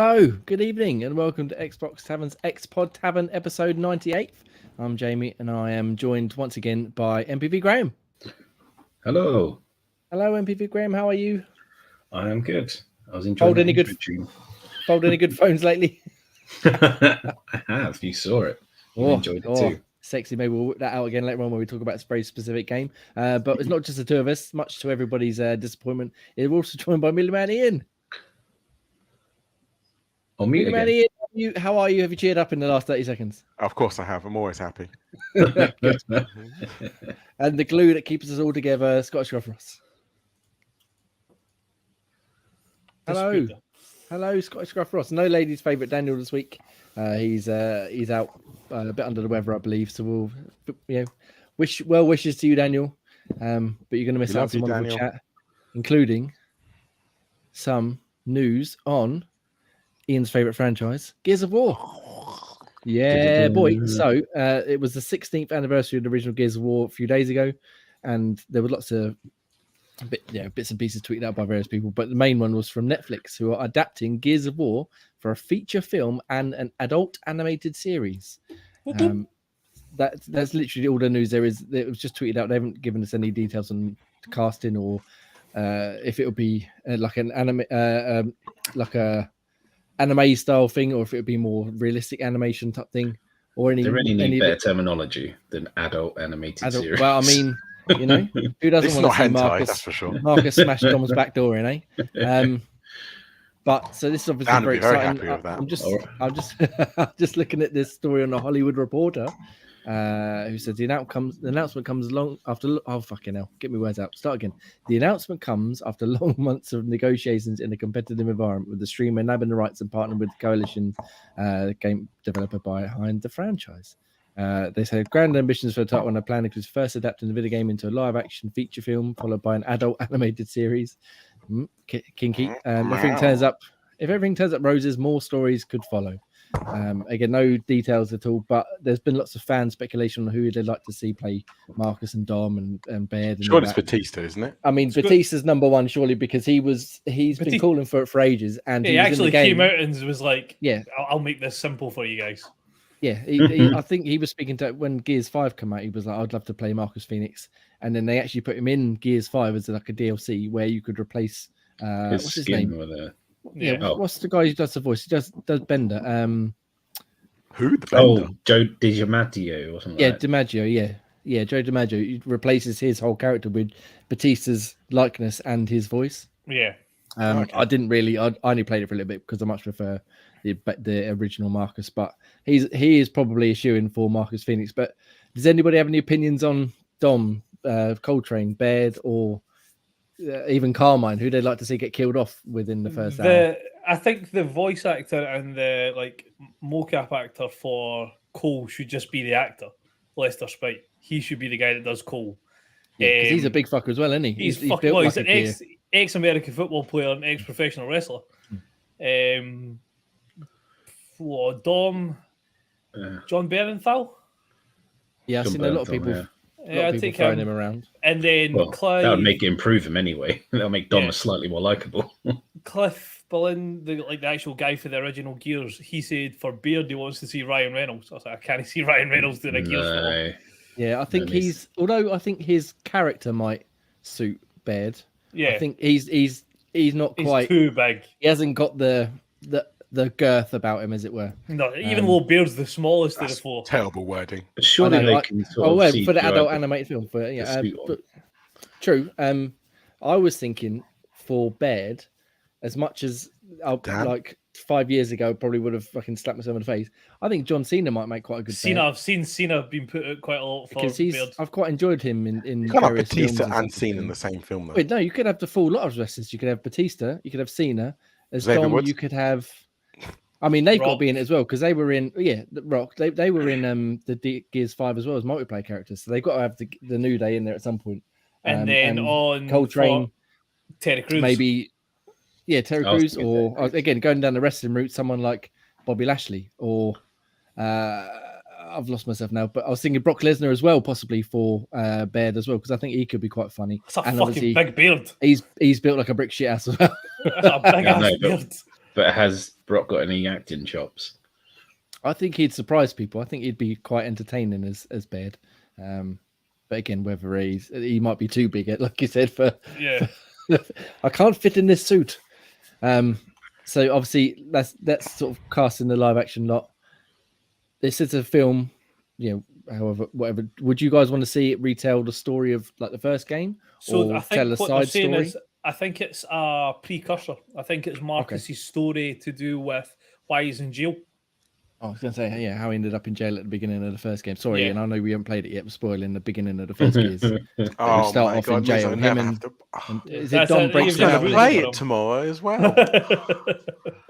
Hello, good evening, and welcome to Xbox Tavern's X-Pod Tavern episode 98. I'm Jamie, and I am joined once again by MPV Graham. Hello. Hello, MPV Graham. How are you? I am good. I was enjoying Fold any good phones lately? I have. You saw it. You enjoyed it too. Sexy. Maybe we'll work that out again later on when we talk about a very specific game. But it's not just the two of us. Much to everybody's disappointment, we're also joined by Millie Man Ian. On mute again. Ian, how are you? Have you cheered up in the last 30 seconds? Of course I have. I'm always happy. And the glue that keeps us all together, Scottish Gruff Ross. Hello, Scottish Gruff Ross. No ladies' favourite Daniel this week. He's out a bit under the weather, I believe. So we'll, wishes to you, Daniel. But you're going to miss out some wonderful chat, including some news on Ian's favourite franchise, Gears of War. Yeah, boy. So it was the 16th anniversary of the original Gears of War a few days ago, and there were lots of bits and pieces tweeted out by various people, but the main one was from Netflix, who are adapting Gears of War for a feature film and an adult animated series. That's literally all the news there is. It was just tweeted out. They haven't given us any details on casting or if it will be like an anime, like a anime style thing, or if it would be more realistic animation type thing, or any. They really need better terminology than adult animated series. Well, I mean, you know, who doesn't want to see Marcus? That's for sure. Marcus smash Dom's back door in, eh? But so this is obviously very exciting. I'm just looking at this story on the Hollywood Reporter, who said the announcement comes along after. Oh fucking hell! Get me words out. Start again. The announcement comes after long months of negotiations in a competitive environment, with the streamer nabbing the rights and partnering with Coalition, game developer behind the franchise. They said grand ambitions for the title, and a plan includes first adapting the video game into a live-action feature film, followed by an adult animated series. Kinky. If everything turns up roses, more stories could follow. Again, no details at all, but there's been lots of fan speculation on who they'd like to see play Marcus and Dom and Baird. And sure, it's Batista, isn't it? I mean, Batista's number one, surely, because he's been calling for it for ages, and he actually came out and was like, "Yeah, I'll make this simple for you guys." Yeah, I think he was speaking to when Gears 5 came out. He was like, "I'd love to play Marcus Phoenix," and then they actually put him in Gears 5 as like a DLC where you could replace what's his name? What's the guy who does the voice? He does Bender. Who? The Bender? Joe DiMaggio or something. Yeah, DiMaggio. Yeah, Joe DiMaggio. He replaces his whole character with Batista's likeness and his voice. Yeah. Okay. I didn't really. I only played it for a little bit because I much prefer the original Marcus, but he is probably a shoo-in for Marcus Phoenix. But does anybody have any opinions on Dom, Coltrane, Baird, or even Carmine, who they'd like to see get killed off within the first hour? I think the voice actor and the mocap actor for Cole should just be the actor, Lester Spite. He should be the guy that does Cole. Yeah, he's a big fucker as well, isn't he? He's an ex-American football player and ex-professional wrestler. Dom, John Bernthal. Yeah, I've seen a lot of people. Yeah, people throwing him around. And then Clive, that would improve him anyway. That'll make Dom slightly more likable. Cliff Berlin, the actual guy for the original Gears, he said for Beard he wants to see Ryan Reynolds. I was like, I can't see Ryan Reynolds doing a Gears film. Yeah, I think although I think his character might suit Baird. Yeah, I think he's not quite too big. He hasn't got the girth about him, as it were. No, even though Baird's the smallest of the four. Terrible wording. But surely they can for the adult animated film. But true. I was thinking for Baird, as much as like 5 years ago, probably would have fucking slapped myself in the face. I think John Cena might make quite a good. Cena, I've seen Cena being put out quite a lot for Baird. I've quite enjoyed him in. You can't have Batista and Cena in the same film, though. Wait, no, you could have the full lot of wrestlers. You could have Batista. You could have Cena as Dom. You could have. I mean, they've got to be in it as well because they were in. Yeah, the Rock. They were in the Gears 5 as well as multiplayer characters. So they've got to have the New Day in there at some point. And then on Coltrane, Terry Crews, maybe. Yeah, Terry Crews, or again going down the wrestling route, someone like Bobby Lashley, or I've lost myself now. But I was thinking Brock Lesnar as well, possibly for Baird as well, because I think he could be quite funny. It's a fucking big beard. He's built like a brick shit ass as well. That's a big ass beard. But has Brock got any acting chops. I think he'd surprise people. I think he'd be quite entertaining as Baird. But again, whether he might be too big, like you said, for I can't fit in this suit. So obviously that's sort of casting the live action lot. This is a film, however, whatever. Would you guys want to see it retell the story of like the first game, so or I think tell a what side they're saying story? is, I think it's a precursor. I think it's Marcus's story to do with why he's in jail. I was going to say, how he ended up in jail at the beginning of the first game. Sorry, and I know we haven't played it yet. We're spoiling the beginning of the first Gears. Oh, start my off God, in jail. him And is it That's Don it, breaks I'm you've going down? to play it tomorrow as well.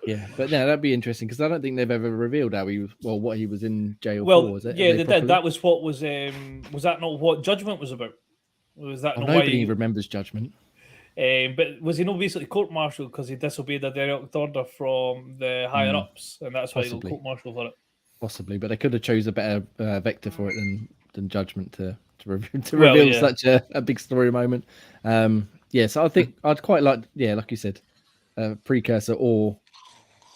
Yeah, but no, that'd be interesting because I don't think they've ever revealed how what he was in jail well, for. Was it? yeah, they did. That was what was that not what Judgment was about? Was that not nobody why remembers Judgment? But was he not basically court-martialed because he disobeyed a direct order from the higher-ups, and that's why he got court-martialed for it? Possibly, but they could have chose a better vector for it than Judgment to reveal such a big story moment. So I think I'd quite like, like you said, a precursor or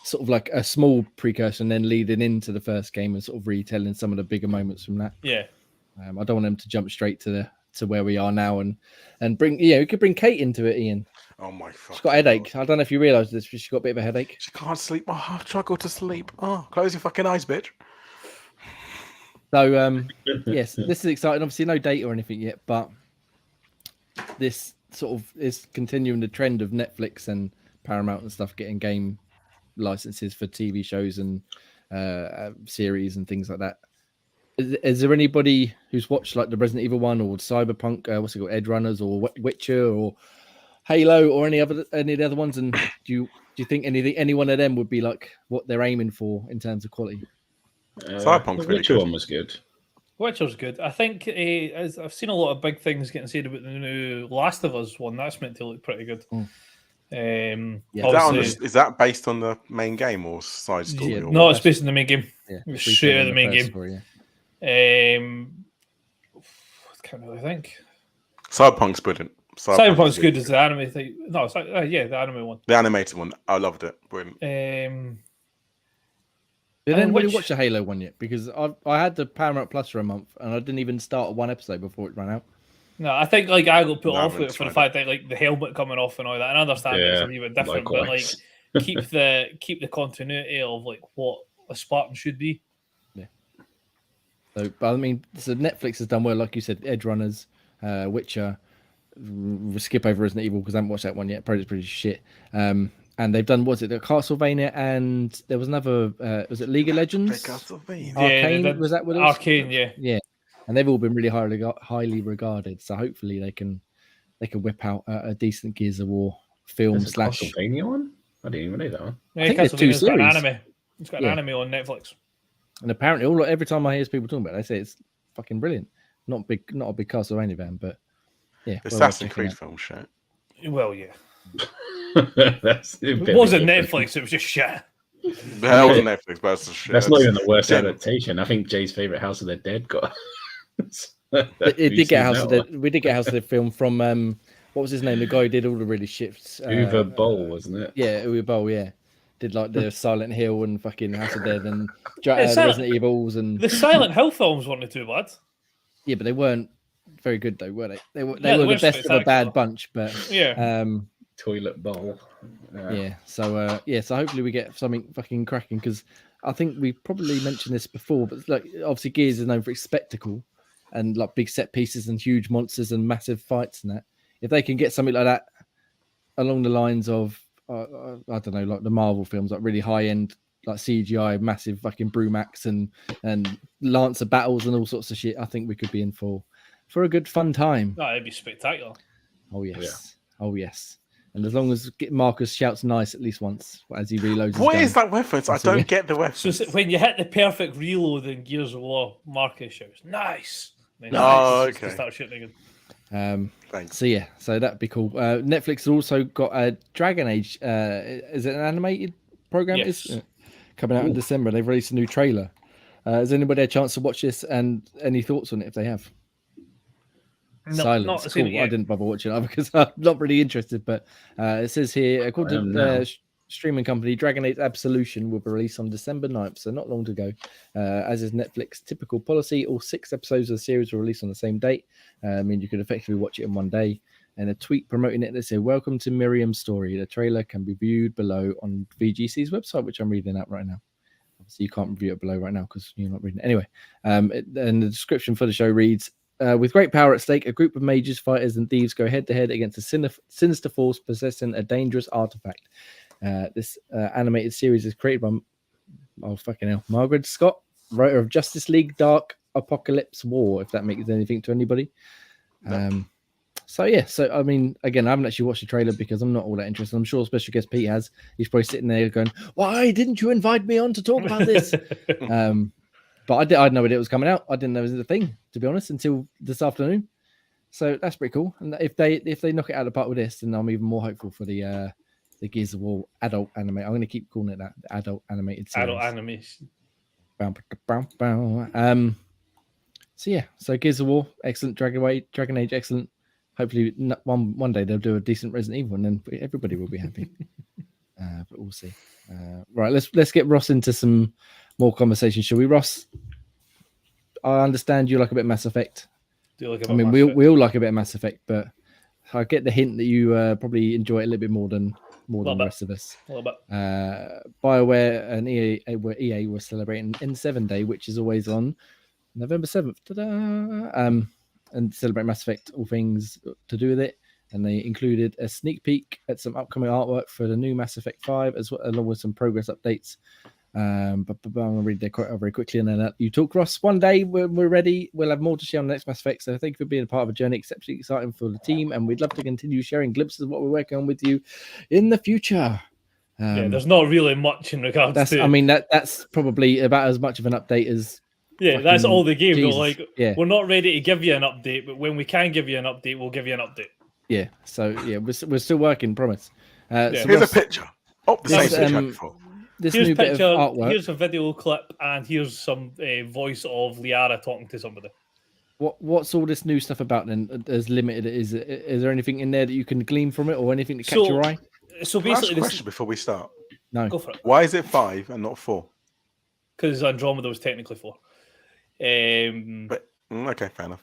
sort of like a small precursor and then leading into the first game and sort of retelling some of the bigger moments from that. Yeah. I don't want them to jump straight to where we are now and bring, you could bring Kate into it, Ian. Oh my fuck. She's got a headache. God. I don't know if you realise this, but she's got a bit of a headache. She can't sleep. Oh, I struggle to sleep. Oh, close your fucking eyes, bitch. So, yes, this is exciting. Obviously, no date or anything yet, but this sort of is continuing the trend of Netflix and Paramount and stuff getting game licenses for TV shows and series and things like that. Is there anybody who's watched like the Resident Evil one or Cyberpunk, what's it called, Edge Runners or Witcher or Halo or any of the other ones? And do you think any one of them would be like what they're aiming for in terms of quality? Cyberpunk's the Witcher one was good. Witcher's good. I think I've seen a lot of big things getting said about the new Last of Us one. That's meant to look pretty good. Is that based on the main game or side story? No, it's based on the main game. Yeah, straight out of the main game. Story, I can't really think. Cyberpunk's brilliant. Cyberpunk's good as the anime thing. No, it's the anime one. The animated one. I loved it. Brilliant. Did anybody watch the Halo one yet? Because I had the Paramount Plus for a month and I didn't even start one episode before it ran out. No, I think like I got put off with it for the fact that like the helmet coming off and all that. And I understand it's a wee bit different, but like keep the continuity of like what a Spartan should be. Yeah. So, but I mean, so Netflix has done well, like you said, Edge Runners, Witcher. We'll skip over Resident Evil because I haven't watched that one yet. Probably pretty shit. And they've done, was it the Castlevania, and there was another, was it League of Legends? Castlevania. Arcane, was that what it was? Arcane, yeah. Yeah. And they've all been really highly regarded. So hopefully they can whip out a decent Gears of War film / Castlevania one? I didn't even know that one. Yeah, I think there's 2 series. Got an anime. It's got an anime on Netflix. And apparently, every time I hear people talking about it, they say it's fucking brilliant. Not a big Castlevania fan, but yeah. Assassin's Creed film shit. Well, yeah. It wasn't Netflix, it was just shit. That wasn't Netflix, but that's shit. That's not even the worst adaptation. I think Jay's favorite House of the Dead got. It did get House of the. We did get House of the film from what was his name? The guy who did all the really shifts. Uwe Boll, wasn't it? Yeah, Uwe Boll. Yeah, did like the Silent Hill and fucking House of Dead and Resident Evils and the Silent Hill films weren't too bad. Yeah, but they weren't very good though, were they? They were the best of a bad bunch, but yeah. Toilet bowl. So hopefully we get something fucking cracking because I think we probably mentioned this before, but like obviously Gears is known for its spectacle and like big set pieces and huge monsters and massive fights and that. If they can get something like that along the lines of I don't know, like the Marvel films, like really high end, like CGI, massive fucking Brumax and Lancer battles and all sorts of shit, I think we could be in for a good fun time. No, it'd be spectacular. Oh yes. Yeah. Oh yes. And as long as Marcus shouts nice at least once as he reloads. What is that reference? I don't get the reference. So when you hit the perfect reload in Gears of War, Marcus shouts nice. Okay. Start shooting again. Thanks. So that'd be cool. Netflix has also got a Dragon Age. Is it an animated program? Yes. It's coming out in December. They've released a new trailer. Has anybody had a chance to watch this and any thoughts on it if they have? Silence. Cool. I didn't bother watching it because I'm not really interested. But it says here, according to streaming company Dragon Age Absolution will be released on December 9th, so not long to go. As is Netflix typical policy, all 6 episodes of the series will release on the same date. I mean, you could effectively watch it in one day. And a tweet promoting it, they say, "Welcome to Miriam's story. The trailer can be viewed below on VGC's website," which I'm reading out right now. Obviously, you can't review it below right now because you're not reading it. Anyway, and the description for the show reads, with great power at stake, a group of mages, fighters, and thieves go head-to-head against a sinister force possessing a dangerous artifact. This animated series is created by, Margaret Scott, writer of Justice League Dark Apocalypse War, if that makes anything to anybody. No. So I mean, again, I haven't actually watched the trailer because I'm not all that interested. I'm sure special guest Pete has. He's probably sitting there going, "Why didn't you invite me on to talk about this?" But I had no idea it was coming out. I didn't know it was a thing, to be honest, until this afternoon. So that's pretty cool. And if they knock it out of the park with this, then I'm even more hopeful for the Gears of War adult anime. I'm going to keep calling it that, the adult animated series. Adult animation. So Gears of War, excellent. Dragon Age, excellent. Hopefully, one day they'll do a decent Resident Evil, and then everybody will be happy. But we'll see. Right, let's get Ross into some more conversation, shall we, Ross? I understand you like a bit of Mass Effect. Do you like? We all like a bit of Mass Effect, but I get the hint that you probably enjoy it a little bit more than the rest of us. A little bit. BioWare and EA were celebrating N7 Day, which is always on November 7th. Ta-da! And celebrate Mass Effect, all things to do with it. And they included a sneak peek at some upcoming artwork for the new Mass Effect 5, as well, along with some progress updates. But I'm going to read their quote very quickly, and then you talk, Ross. One day when we're ready, we'll have more to share on the next Mass Effect. So thank you for being a part of a journey exceptionally exciting for the team, and we'd love to continue sharing glimpses of what we're working on with you in the future. There's not really much in regards to. I mean, that's probably about as much of an update as. Yeah, that's all the game. Jesus. Like, we're not ready to give you an update, but when we can give you an update, we'll give you an update. Yeah. So we're still working. Promise. So here's a picture. Oh, the same picture before. Here's a picture. Here's a video clip, and here's some voice of Liara talking to somebody. What's all this new stuff about then? As limited is there anything in there that you can glean from it, or anything to catch your eye? So basically, question before we start. No, go for it. Why is it 5 and not 4? Because Andromeda was technically 4. But okay, fair enough.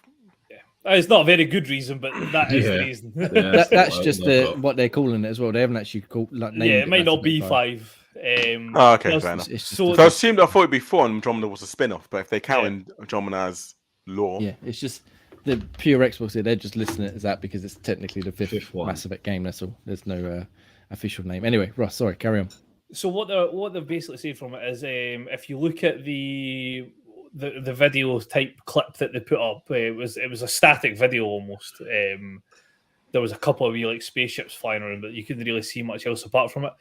Yeah, it's not a very good reason, but that is the reason. That's just what they're calling it as well. They haven't actually called named it might not be 5. Okay, fair enough. So I thought it'd be 4 and Andromeda was a spin-off, but if they count Andromeda as lore, it's just the pure Xbox here. They're just listing it as that because it's technically the fifth Mass Effect game. That's all. There's no official name. Anyway, Ross, sorry, carry on. So what they've basically said from it is, if you look at the video type clip that they put up, it was a static video almost. There was a couple of like spaceships flying around, but you couldn't really see much else apart from it.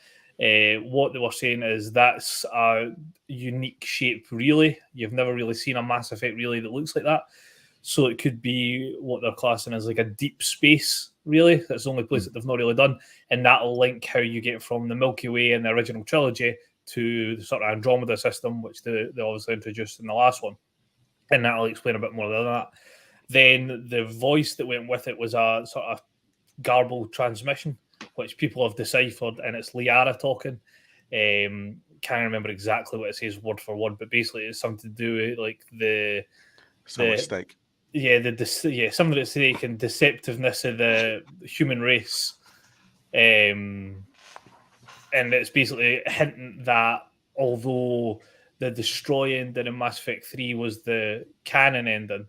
What they were saying is that's a unique shape, really. You've never really seen a Mass Effect really that looks like that. So it could be what they're classing as like a deep space, really. That's the only place that they've not really done. And that'll link how you get from the Milky Way in the original trilogy to the sort of Andromeda system, which they obviously introduced in the last one. And that'll explain a bit more than that. Then the voice that went with it was a sort of garbled transmission, which people have deciphered, and it's Liara talking. Can't remember exactly what it says word for word, but basically it's something to do with like the stake. Yeah, something at stake and deceptiveness of the human race. And it's basically hinting that although the destroy ending in Mass Effect 3 was the canon ending,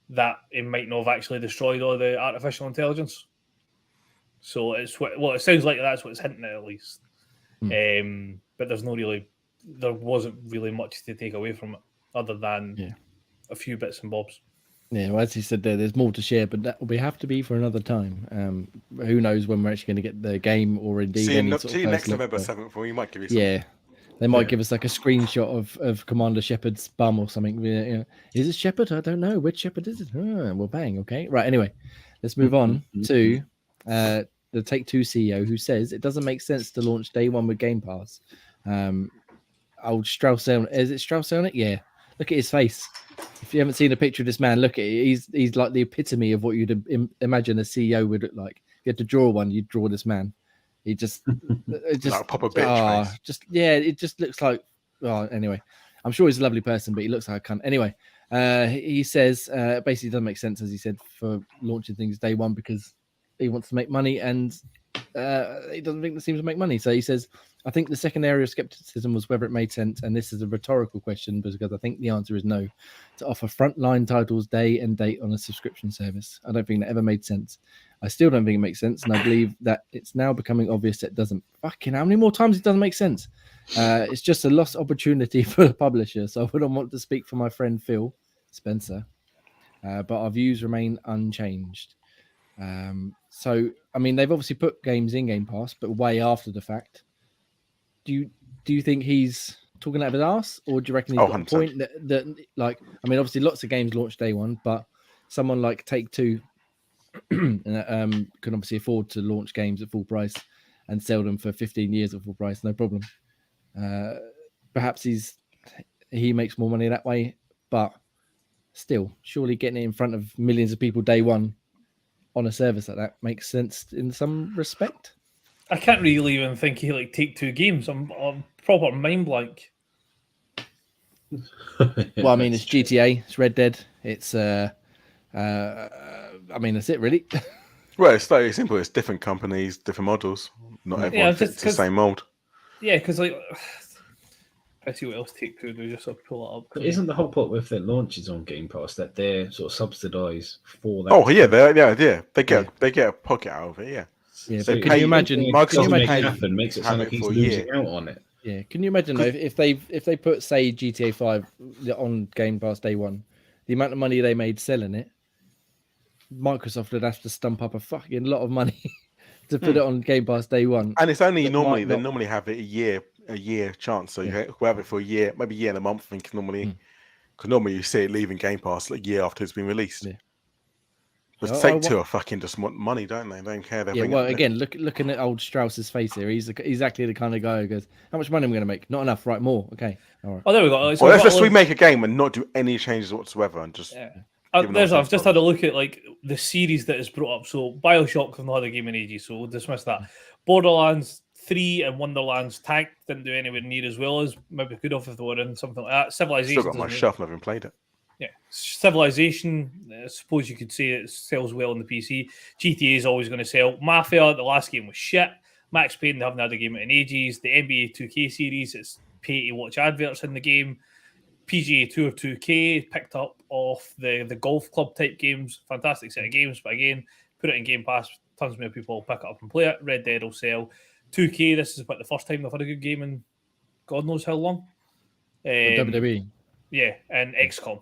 that it might not have actually destroyed all the artificial intelligence. So it sounds like that's what it's hinting at least. But there wasn't really much to take away from it other than a few bits and bobs. Yeah, well, as you said there's more to share, but that will have to be for another time. Who knows when we're actually going to get the game or indeed see you next November 7th, well, you might give you something. They might give us like a screenshot of Commander Shepard's bum or something. Is it Shepard? I don't know. Which Shepard is it? Well, bang. Okay. Right. Anyway, let's move on to the Take-Two CEO, who says it doesn't make sense to launch day one with Game Pass. Old Strauss, is it Strauss on it? Yeah. Look at his face. If you haven't seen a picture of this man, look at it. He's like the epitome of what you'd imagine a CEO would look like. If you had to draw one, you'd draw this man. He just, it just like a proper bitch face. It just looks like. Well, anyway, I'm sure he's a lovely person, but he looks like a cunt. Anyway, he says basically it doesn't make sense, as he said, for launching things day one because he wants to make money and he doesn't think it seems to make money. So he says, I think the second area of skepticism was whether it made sense, and this is a rhetorical question because I think the answer is no, to offer frontline titles day and date on a subscription service. I don't think that ever made sense. I still don't think it makes sense, and I believe that it's now becoming obvious that it doesn't. Fucking how many more times it doesn't make sense? It's just a lost opportunity for the publisher. So I wouldn't want to speak for my friend Phil Spencer, but our views remain unchanged. So I mean, they've obviously put games in Game Pass, but way after the fact. Do you think he's talking out of his ass, or do you reckon he's got a point that like, I mean, obviously lots of games launch day one, but someone like Take-Two can obviously afford to launch games at full price and sell them for 15 years at full price, no problem. Perhaps he makes more money that way, but still, surely getting it in front of millions of people day one on a service like that makes sense in some respect. I can't really even think he Take-Two games. I'm proper mind blank. Well, I mean, it's GTA, it's Red Dead, it's I mean, that's it really. Well, it's very simple. It's different companies, different models. Not everyone fits the same mold. Yeah, because I see what else Take-Two do. Just sort of pull it up. But isn't the whole point with their launches on Game Pass that they're sort of subsidised for that? Oh yeah, they get a pocket out of it. Yeah. Yeah, so can you imagine? Microsoft makes it sound like he's losing out on it. Yeah, can you imagine though, if they put say GTA 5 on Game Pass day one, the amount of money they made selling it, Microsoft would have to stump up a fucking lot of money to put it on Game Pass day one. And it's only normally they normally have it a year chance, so you have it for a year, maybe a year and a month. I think normally, because normally you see it leaving Game Pass like a year after it's been released. Yeah. But Take-Two are fucking just want money, don't they? They don't care. Yeah, well, again, looking at old Strauss's face here, he's exactly the kind of guy who goes, "How much money am I going to make? Not enough, right? More, okay, all right." Oh, there we go. So let's just remake a game and not do any changes whatsoever, and just. Yeah. I've just had a look at like the series that is brought up. So BioShock have not had a game in ages, so we'll dismiss that. Borderlands 3 and Wonderlands Tag didn't do anywhere near as well as maybe could have if they were in something like that. Civilization. Still got my shelf, never played it. Yeah, Civilization, I suppose you could say it sells well on the PC. GTA is always going to sell. Mafia, the last game was shit. Max Payne, they haven't had a game in ages. The NBA 2K series, it's pay to watch adverts in the game. PGA Tour 2K picked up off the golf club type games. Fantastic set of games, but again, put it in Game Pass. Tons more people will pick it up and play it. Red Dead will sell. 2K, this is about the first time they've had a good game in God knows how long. WWE. Yeah, and XCOM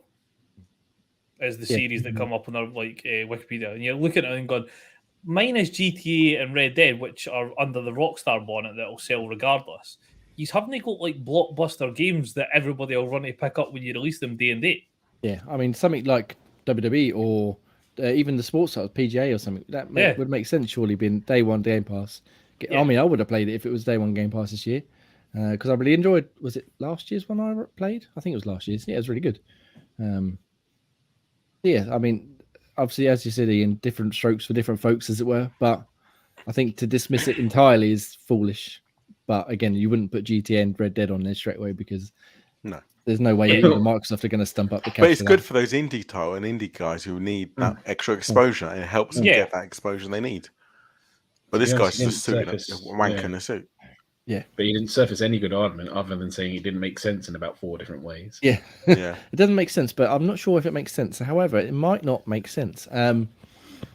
is the series that come up on their Wikipedia. And you're looking at it and going, mine is GTA and Red Dead, which are under the Rockstar bonnet that'll sell regardless. You haven't got like blockbuster games that everybody will run to pick up when you release them day and date. Yeah, I mean something like WWE or even the sports side, PGA or something that would make sense. Surely being day one Game Pass. I mean, I would have played it if it was day one Game Pass this year because I really enjoyed. Was it last year's one I played? I think it was last year's. Yeah, it was really good. Yeah, I mean, obviously, as you said, Ian, different strokes for different folks, as it were. But I think to dismiss it entirely is foolish. But again, you wouldn't put GTA and Red Dead on there straight away because there's no way Microsoft are going to stump up the cash. But it's good for those indie guys who need that extra exposure, and it helps them get that exposure they need. But this guy's just a wank in a suit. Yeah, but he didn't surface any good argument other than saying it didn't make sense in about 4 different ways. Yeah, it doesn't make sense, but I'm not sure if it makes sense. However, it might not make sense.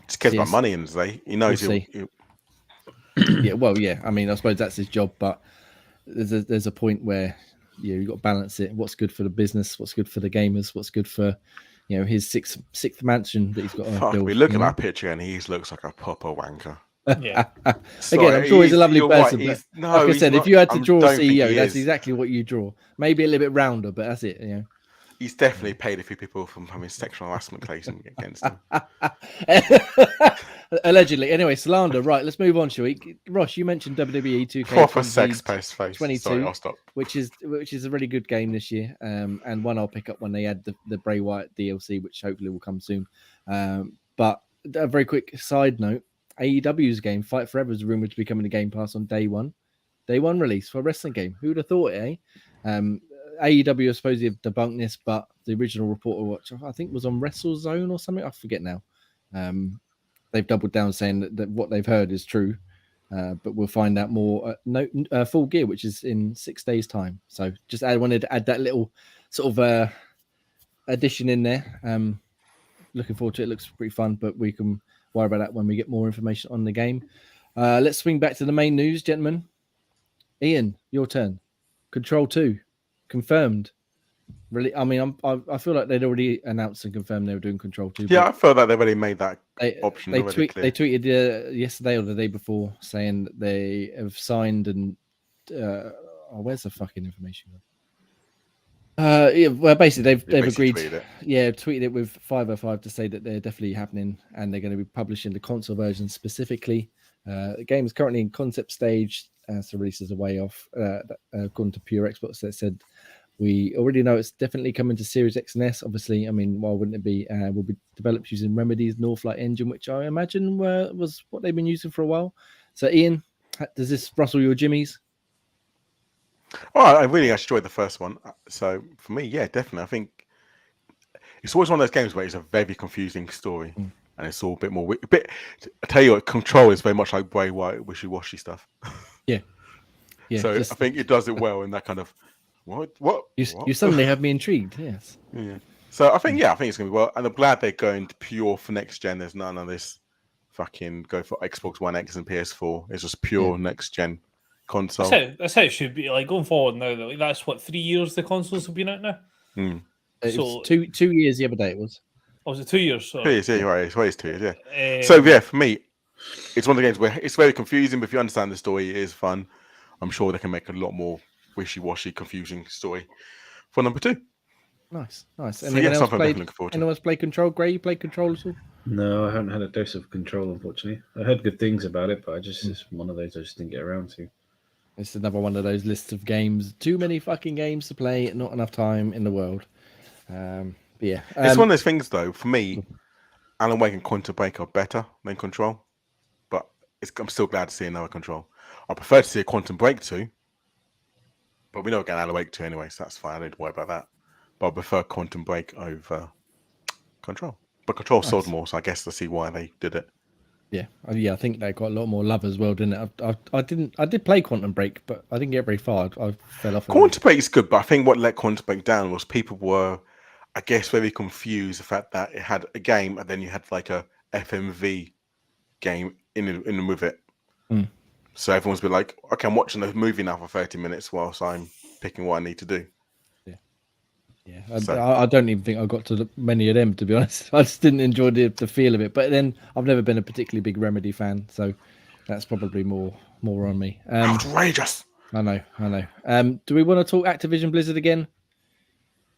Just cares about money, and he knows Yeah, well, yeah. I mean, I suppose that's his job, but there's a point where you've got to balance it. What's good for the business? What's good for the gamers? What's good for his sixth mansion that he's got to build? We look at that picture, and he looks like a proper wanker. Yeah. Again, I'm sure he's a lovely person. Right. But like I said, if you had to draw a CEO, that's exactly what you draw. Maybe a little bit rounder, but that's it. He's definitely paid a few people from having sexual harassment cases against him. Allegedly. Anyway, slander. Right, let's move on, shall we? Ross, you mentioned WWE 2K. Proper sex post face. 22, sorry, I'll stop. Which is a really good game this year, and one I'll pick up when they add the Bray Wyatt DLC, which hopefully will come soon. But a very quick side note. AEW's game Fight Forever is rumored to be coming to Game Pass on day one release for a wrestling game. Who would have thought it, eh? AEW supposedly have debunked this, but the original reporter, which I think was on WrestleZone or something, I forget now. They've doubled down saying that what they've heard is true, but we'll find out more. Full Gear, which is in 6 days' time. So just wanted to add that little sort of addition in there. Looking forward to it. Looks pretty fun, but we can worry about that when we get more information on the game. Let's swing back to the main news, gentlemen. Ian, your turn. Control 2 confirmed. Really, I mean, I feel like they'd already announced and confirmed they were doing Control 2. Yeah, I felt like they've already made that option. They tweeted yesterday or the day before saying that they have signed and where's the fucking information? Well, basically they've agreed. Tweeted it with 505 to say that they're definitely happening and they're going to be publishing the console version specifically. The game is currently in concept stage, so release is a way off. According to Pure Xbox, that said we already know it's definitely coming to Series X and S. Obviously, I mean, why wouldn't it be? Will be developed using Remedy's Northlight engine, which I imagine was what they've been using for a while. So, Ian, does this rustle your jimmies? Well, I really enjoyed the first one. So for me, yeah, definitely. I think it's always one of those games where it's a very confusing story, and it's all a bit more. I tell you what, Control is very much like Bray Wyatt wishy-washy stuff. Yeah. So I think it does it well in that kind of what? You suddenly have me intrigued. Yes. Yeah. So I think it's gonna be well, and I'm glad they're going pure for next gen. There's none of this fucking go for Xbox One X and PS4. It's just pure next gen console. That's how it should be. Like going forward now, like that's what 3 years the consoles have been out now. It was 2 years the other day. It was. Oh, was it 2 years? Sorry. 2 years, yeah, you're right. It's 2 years, yeah. So yeah, for me, it's one of the games where it's very confusing, but if you understand the story, it is fun. I'm sure they can make a lot more wishy-washy, confusing story for number 2. Nice. So yeah, something I'm looking forward to. Anyone else play Control? Gray, you play Control at all? No, I haven't had a dose of Control, unfortunately. I heard good things about it, but it's one of those I just didn't get around to. It's another one of those lists of games. Too many fucking games to play, not enough time in the world. Yeah. It's one of those things, though, for me, Alan Wake and Quantum Break are better than Control, but I'm still glad to see another Control. I prefer to see a Quantum Break 2, but we know we're getting Alan Wake 2 anyway, so that's fine. I don't need to worry about that. But I prefer Quantum Break over Control. But Control sold more, so I guess to see why they did it. Yeah, I think they got a lot more love as well, didn't it? I did play Quantum Break, but I didn't get very far. I fell off. Quantum Break is good, but I think what let Quantum Break down was people were, I guess, very confused the fact that it had a game and then you had like a FMV game in with it. So everyone's been like, okay, I'm watching a movie now for 30 minutes whilst I'm picking what I need to do. Yeah, I don't even think I got to many of them, to be honest. I just didn't enjoy the feel of it. But then I've never been a particularly big Remedy fan, so that's probably more on me. Outrageous. I know. Do we want to talk Activision Blizzard again?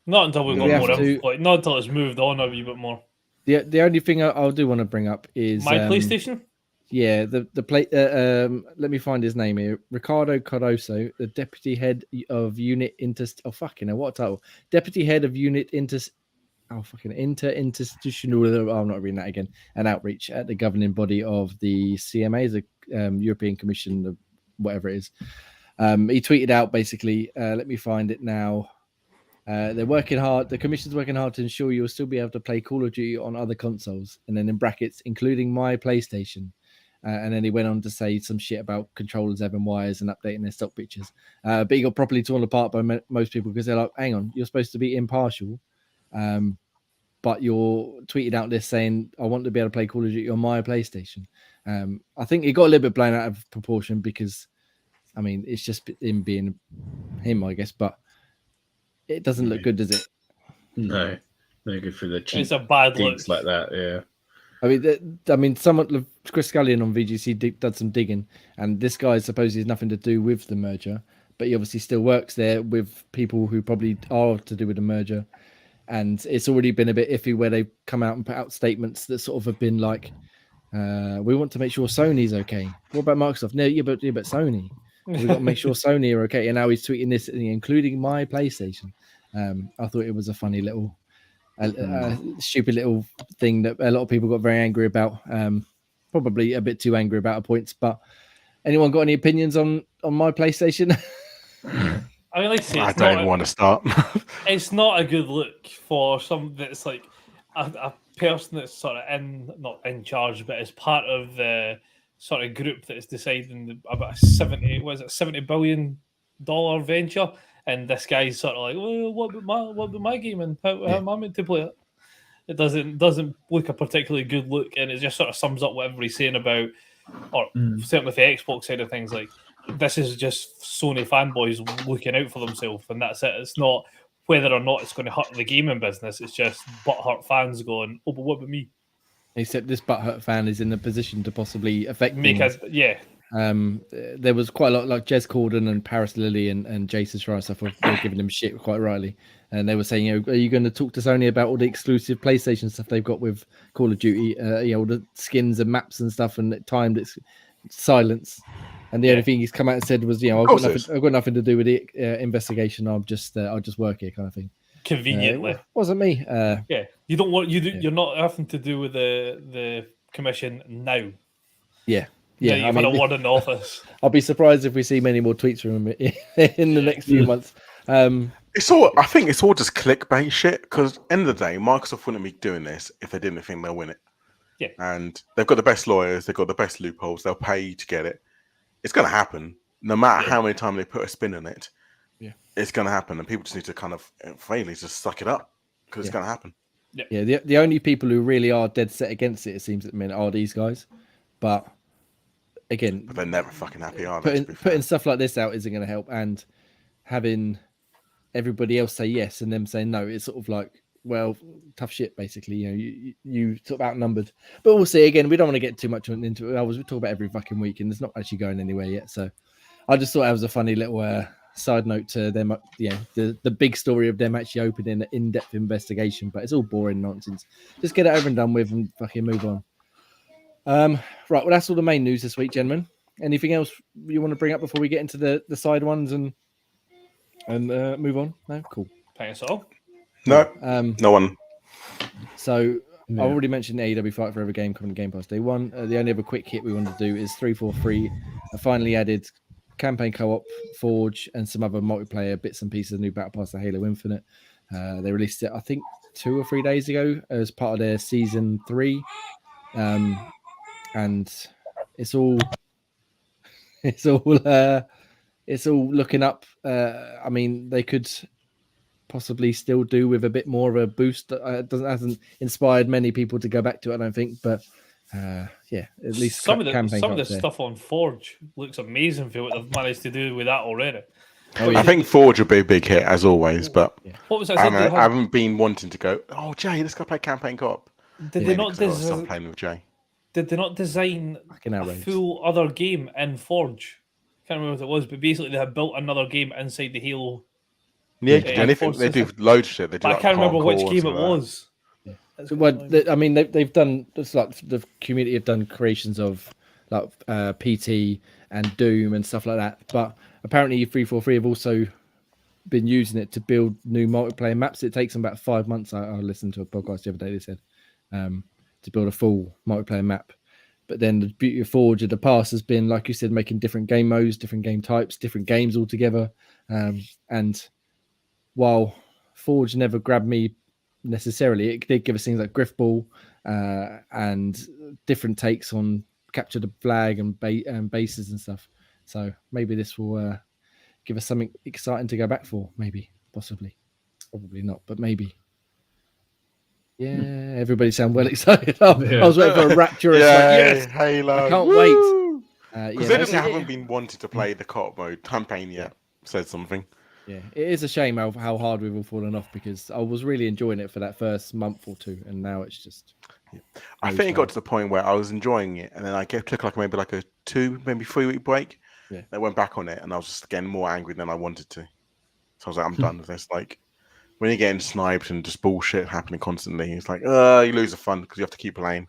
Not until we've got more info. Not until it's moved on a wee bit more. The only thing I do want to bring up is my PlayStation. Yeah, the play. Let me find his name here. Ricardo Cardoso, the deputy head of unit what title? Deputy head of unit interinstitutional. I'm not reading that again. An outreach at the governing body of the CMA, the European Commission, of whatever it is. He tweeted out basically. Let me find it now. They're working hard. The commission's working hard to ensure you will still be able to play Call of Duty on other consoles, and then in brackets, including my PlayStation. And then he went on to say some shit about controllers having wires and updating their stock pictures. But he got properly torn apart by most people because they're like, hang on, you're supposed to be impartial. But you're tweeted out this saying, I want to be able to play Call of Duty on my PlayStation. I think it got a little bit blown out of proportion because, I mean, it's just him being him, I guess. But it doesn't look good, does it? No good for the cheap. It's a bad look like that, yeah. I mean, someone, Chris Scullion on VGC did some digging, and this guy supposedly has nothing to do with the merger, but he obviously still works there with people who probably are to do with the merger. And it's already been a bit iffy where they've come out and put out statements that sort of have been like, we want to make sure Sony's okay. What about Microsoft? No, but Sony. We've got to make sure Sony are okay. And now he's tweeting this, including my PlayStation. I thought it was a funny little... stupid little thing that a lot of people got very angry about. probably a bit too angry about points. But anyone got any opinions on my PlayStation? I mean, like I say, I don't even want to start. It's not a good look for some that's like a person that's sort of not in charge, but as part of the sort of group that is deciding about $70 billion venture, and this guy's sort of like, well, what about my game and how am I meant to play it? It doesn't look a particularly good look, and it just sort of sums up what everybody's saying about, or certainly with the Xbox side of things, like this is just Sony fanboys looking out for themselves, and that's it. It's not whether or not it's going to hurt the gaming business. It's just butthurt fans going, oh, but what about me? Except this butthurt fan is in a position to possibly affect things. Yeah. There was quite a lot, like Jez Corden and Paris Lilly and Jason Schreier stuff were giving him shit quite rightly, and they were saying, are you going to talk to Sony about all the exclusive PlayStation stuff they've got with Call of Duty, all the skins and maps and stuff, and timed its silence. And the only thing he's come out and said was, I've got nothing to do with the investigation. I'll just work here, kind of thing. Conveniently, it wasn't me. You don't want You're not having to do with the commission now. Yeah. You've had a word in the office. I'll be surprised if we see many more tweets from him in the next few months. I think it's all just clickbait shit. Because end of the day, Microsoft wouldn't be doing this if they didn't think they'll win it. Yeah, and they've got the best lawyers. They've got the best loopholes. They'll pay you to get it. It's going to happen, no matter how many times they put a spin on it. Yeah, it's going to happen, and people just need to kind of finally just suck it up because it's going to happen. Yeah. The only people who really are dead set against it seems at the minute are these guys, but again, they're never fucking happy, are they? Putting stuff like this out isn't going to help, and having everybody else say yes and them saying no, it's sort of like, well, tough shit, basically. You sort of outnumbered, but we'll see. Again, we don't want to get too much into it. We talk about every fucking week, and it's not actually going anywhere yet. So, I just thought that was a funny little side note to them. The big story of them actually opening an in-depth investigation, but it's all boring nonsense. Just get it over and done with, and fucking move on. Right. Well, that's all the main news this week, gentlemen. Anything else you want to bring up before we get into the side ones and move on? No, cool. Thanks all. No, no one. So I've already mentioned the AEW Fight Forever game coming to Game Pass Day 1. The only other quick hit we want to do is 343. I finally added campaign co-op, Forge, and some other multiplayer bits and pieces of new Battle Pass to Halo Infinite. They released it, I think, 2 or 3 days ago as part of their Season 3. And it's all looking up. I mean, they could possibly still do with a bit more of a boost. Hasn't inspired many people to go back to it, I don't think. But at least some of the stuff on Forge looks amazing for what they've managed to do with that already. I think Forge will be a big hit as always, but what was that? I haven't been wanting to go, oh Jay, let's go play campaign co-op. Did they not start playing with Jay? Did they not design a full other game in Forge? Can't remember what it was, but basically they had built another game inside the Halo. Yeah, they do loads of shit. They do, I can't remember which game it was. Yeah. Well, they've done. It's like the community have done creations of like PT and Doom and stuff like that. But apparently, 343 have also been using it to build new multiplayer maps. It takes them about 5 months. I listened to a podcast the other day. They said to build a full multiplayer map. But then the beauty of Forge of the past has been, like you said, making different game modes, different game types, different games altogether. And while Forge never grabbed me necessarily, it did give us things like Griffball and different takes on capture the flag and bases and stuff. So maybe this will give us something exciting to go back for. Maybe, possibly, probably not, but maybe. Yeah, everybody sound well excited. I was waiting for a rapturous. Yes, Halo! I can't wait. Because they haven't been wanting to play the co-op mode campaign yet. Said something. Yeah, it is a shame how hard we've all fallen off because I was really enjoying it for that first month or two, and now it's just. Yeah. I think it got to the point where I was enjoying it, and then I took maybe a 2, maybe 3 week break. Yeah. I went back on it, and I was just getting more angry than I wanted to. So I was like, I'm done with this. Like, when you're getting sniped and just bullshit happening constantly, it's like, you lose the fun because you have to keep playing.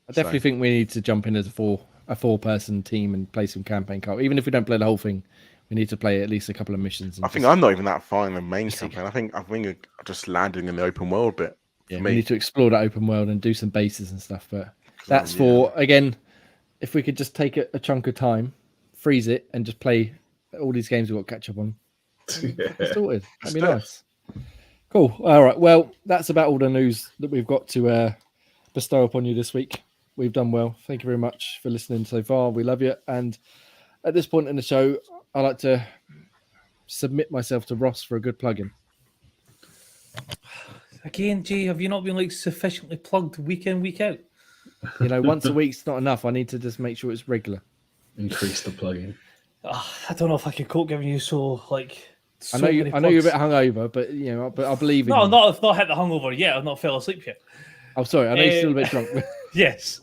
I definitely think we need to jump in as a 4-person team and play some campaign co-op. Even if we don't play the whole thing, we need to play at least a couple of missions. I think I'm not even that far in the main campaign. I think just landing in the open world bit. Yeah, we need to explore that open world and do some bases and stuff. But That's for, again, if we could just take a chunk of time, freeze it, and just play all these games we've got to catch up on. Sorted. That'd be nice. Cool. All right. Well, that's about all the news that we've got to bestow upon you this week. We've done well. Thank you very much for listening so far. We love you. And at this point in the show, I like to submit myself to Ross for a good plug-in. Again, Jay, have you not been sufficiently plugged week in, week out? Once a week's not enough. I need to just make sure it's regular. Increase the plug-in. I don't know if I could cope giving you so I know you're a bit hungover, but I believe in you. I've not hit the hungover yet. I've not fell asleep yet. I'm sorry. I know you're still a bit drunk. Yes.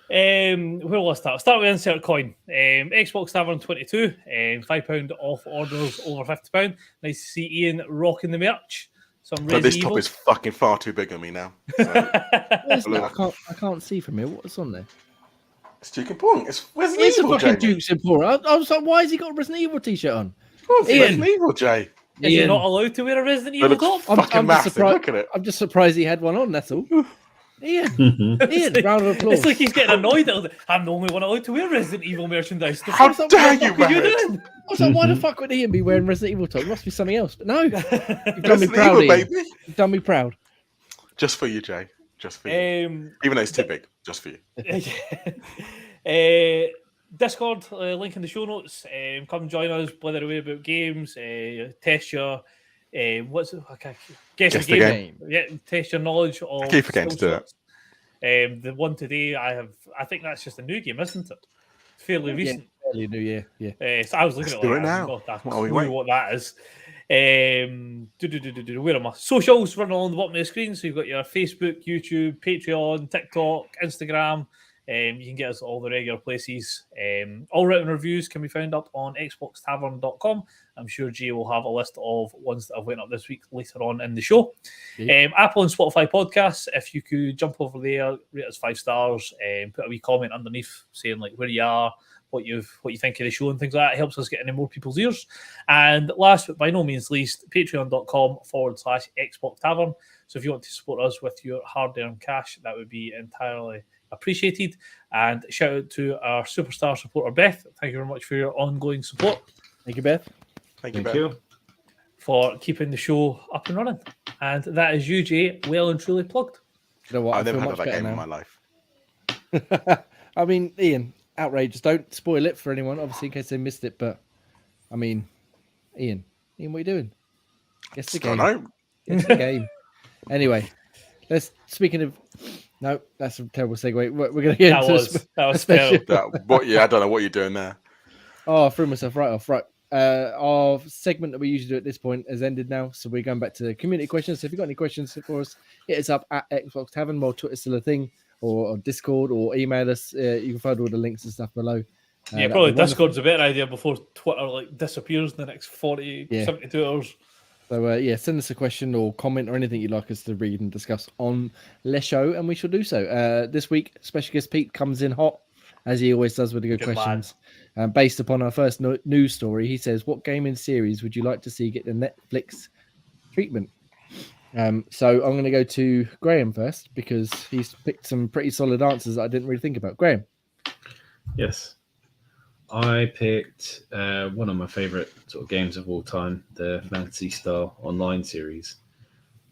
Where will I start? I'll start with Insert Coin. Xbox Tavern 22, £5 off orders over £50. Nice to see Ian rocking the merch. But this top is fucking far too big on me now. So. I can't see from here. What's on there? It's Duke and Pong. It's Resident Evil. It's a fucking Duke's and Pong. I was like, why has he got a Resident Evil t-shirt on? It's Resident Evil, Jay. Is he not allowed to wear a Resident Evil top? I'm just surprised. Look at it. I'm just surprised he had one on. That's all. Ian, round of applause. It's like he's getting annoyed. I'm the only one allowed to wear Resident Evil merchandise. How dare you, I was like, why the fuck would Ian be wearing Resident Evil top? It must be something else. But no, you've done me proud, Ian. Baby. You've done me proud. Just for you, Jay. Just for you. Even though it's too big, just for you. Discord, link in the show notes. Come join us, blather away about games, test your guess the game. Yeah, test your knowledge of. I keep forgetting to do it. The one today, I think that's just a new game, isn't it? Fairly recent. Fairly new, yeah. So I was looking at it now. What that is. Where am I? Socials running along the bottom of the screen. So you've got your Facebook, YouTube, Patreon, TikTok, Instagram. You can get us all the regular places. All written reviews can be found up on xboxtavern.com. I'm sure Jay will have a list of ones that have went up this week later on in the show. Yeah. Apple and Spotify podcasts, if you could jump over there, rate us 5 stars, put a wee comment underneath saying where you are, what you think of the show and things like that. It helps us get into more people's ears. And last but by no means least, patreon.com/Xbox Tavern. So if you want to support us with your hard-earned cash, that would be entirely appreciated. And shout out to our superstar supporter Beth. Thank you very much for your ongoing support. Thank you, Beth. Thank you for keeping the show up and running. And that is you, Jay, well and truly plugged. You know what? I've never had that game in my life. I mean, Ian, outrageous. Don't spoil it for anyone, obviously, in case they missed it. But I mean, Ian, what are you doing? Guess the game. Guess the game. Anyway, speaking of. No, that's a terrible segue. We're going to get into that was terrible. I don't know what you're doing there. Oh, I threw myself right off. Right. Our segment that we usually do at this point has ended now. So we're going back to community questions. So if you've got any questions for us, hit us up at Xbox Tavern. While Twitter's still a thing, or Discord, or email us. You can find all the links and stuff below. Probably Discord's a better idea before Twitter disappears in the next 72 hours. So, send us a question or comment or anything you'd like us to read and discuss on Le Show, and we shall do so. This week, special guest Pete comes in hot, as he always does with the good questions. Based upon our first news story, he says, what gaming series would you like to see get the Netflix treatment? So I'm going to go to Graham first, because he's picked some pretty solid answers that I didn't really think about. Graham? Yes. I picked one of my favourite sort of games of all time, the Fantasy Star Online series.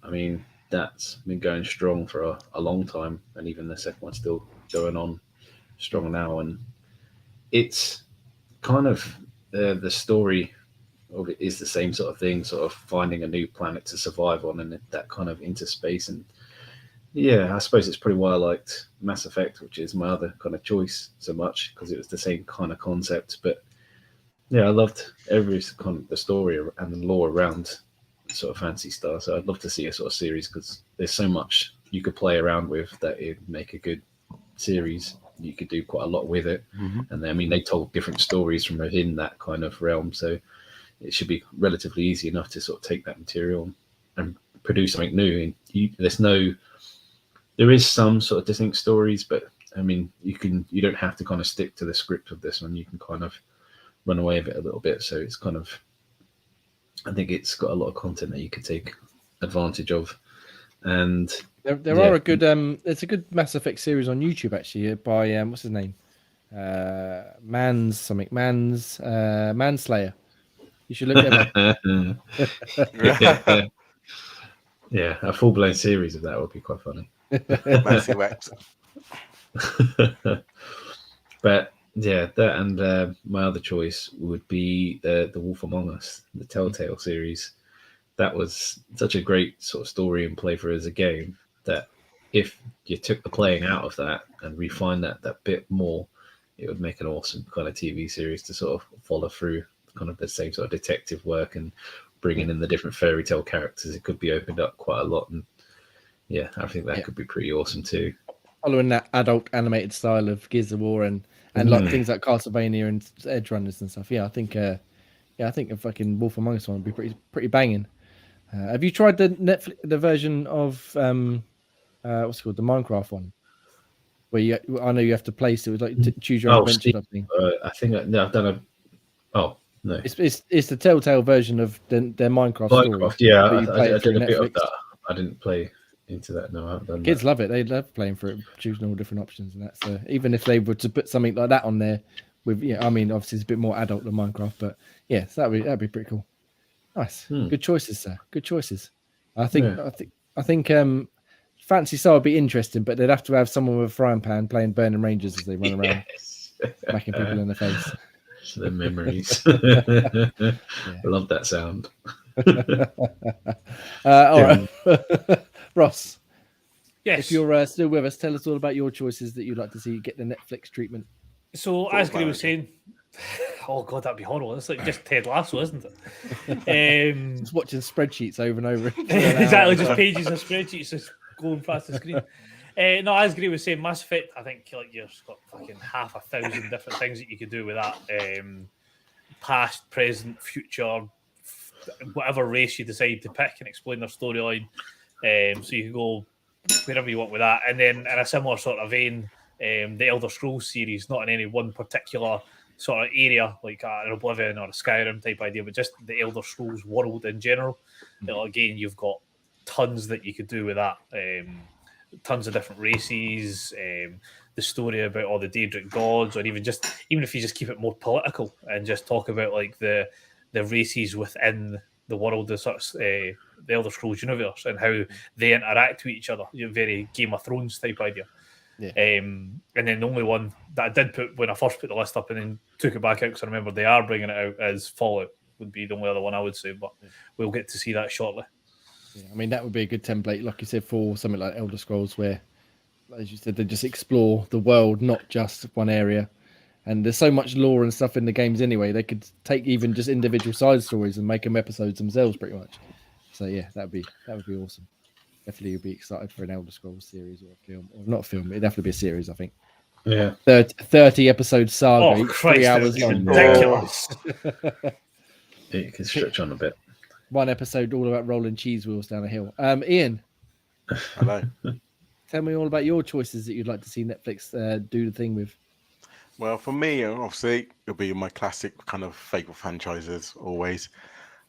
I mean, that's been going strong for a long time, and even the second one's still going on strong now. And it's kind of the story of it is the same sort of thing, sort of finding a new planet to survive on, and that kind of into space. And yeah, I suppose it's probably why I liked Mass Effect, which is my other kind of choice so much, because it was the same kind of concept. But yeah, I loved every kind of the story and the lore around sort of Phantasy Star. So I'd love to see a sort of series, because there's so much you could play around with that it'd make a good series. You could do quite a lot with it. Mm-hmm. And then, I mean, they told different stories from within that kind of realm. So it should be relatively easy enough to sort of take that material and produce something new. And there is some sort of distinct stories, but I mean, you don't have to kind of stick to the script of this one. You can kind of run away with it a little bit. So it's kind of, I think it's got a lot of content that you could take advantage of. And There are a good it's a good Mass Effect series on YouTube actually by what's his name, Manslayer. You should look them up. Yeah, a full-blown series of that would be quite funny. Massey Wax. But yeah, that and my other choice would be the Wolf Among Us, the Telltale series. That was such a great sort of story and play for as a game that if you took the playing out of that and refined that bit more, it would make an awesome kind of TV series to sort of follow through kind of the same sort of detective work and bringing in the different fairy tale characters. It could be opened up quite a lot, and yeah, I think that could be pretty awesome too. Following that adult animated style of Gears of War and like things like Castlevania and Edge Runners and stuff. Yeah, I think a fucking Wolf Among Us one would be pretty banging. Have you tried the Netflix version of what's it called, the Minecraft one? Where I know you have to place it, like to choose your own adventure type thing. I think I've done a. Oh no, it's the Telltale version of their Minecraft story. Yeah, I did a bit of that. I didn't play into that. No, I haven't done Kids love it. They love playing for it, choosing all different options and that. So even if they were to put something like that on there, with I mean, obviously it's a bit more adult than Minecraft, but yeah, so that'd be pretty cool. Nice, good choices, sir. Good choices. I think Fantasy Star would be interesting, but they'd have to have someone with a frying pan playing Burning Rangers as they run around, smacking people in the face. The memories. I love that sound. All right, Ross. Yes. If you're still with us, tell us all about your choices that you'd like to see get the Netflix treatment. So, as Gary was saying, oh god, that'd be horrible. It's like just Ted Lasso, isn't it? Just watching spreadsheets over and over. Exactly, just pages of spreadsheets just going past the screen. No, as Gary was saying, Mass Effect, I think like you've got fucking 5,000 different things that you could do with that. Past, present, future, whatever race you decide to pick and explain their storyline. So you can go wherever you want with that. And then in a similar sort of vein, the Elder Scrolls series, not in any one particular sort of area like an Oblivion or a Skyrim type idea, but just the Elder Scrolls world in general. Again, you've got tons that you could do with that. Tons of different races, the story about all the Daedric gods, or even if you just keep it more political and just talk about like the races within the world, the sort of the Elder Scrolls universe and how they interact with each other. Very Game of Thrones type idea. Yeah. And then the only one that I did put when I first put the list up and then took it back out because I remember they are bringing it out as Fallout would be the only other one I would say, but we'll get to see that shortly. Yeah, I mean, that would be a good template, like you said, for something like Elder Scrolls, where, as you said, they just explore the world, not just one area. And there's so much lore and stuff in the games anyway. They could take even just individual side stories and make them episodes themselves, pretty much. So yeah, that would be awesome. Definitely, you'll be excited for an Elder Scrolls series or a film, or not a film. It'd definitely be a series, I think. Yeah, 30 episode saga, oh, Christ, 3 hours long. Ridiculous. You can stretch on a bit. One episode all about rolling cheese wheels down a hill. Ian, hello. Tell me all about your choices that you'd like to see Netflix do the thing with. Well, for me, obviously, it'll be my classic kind of favorite franchises always.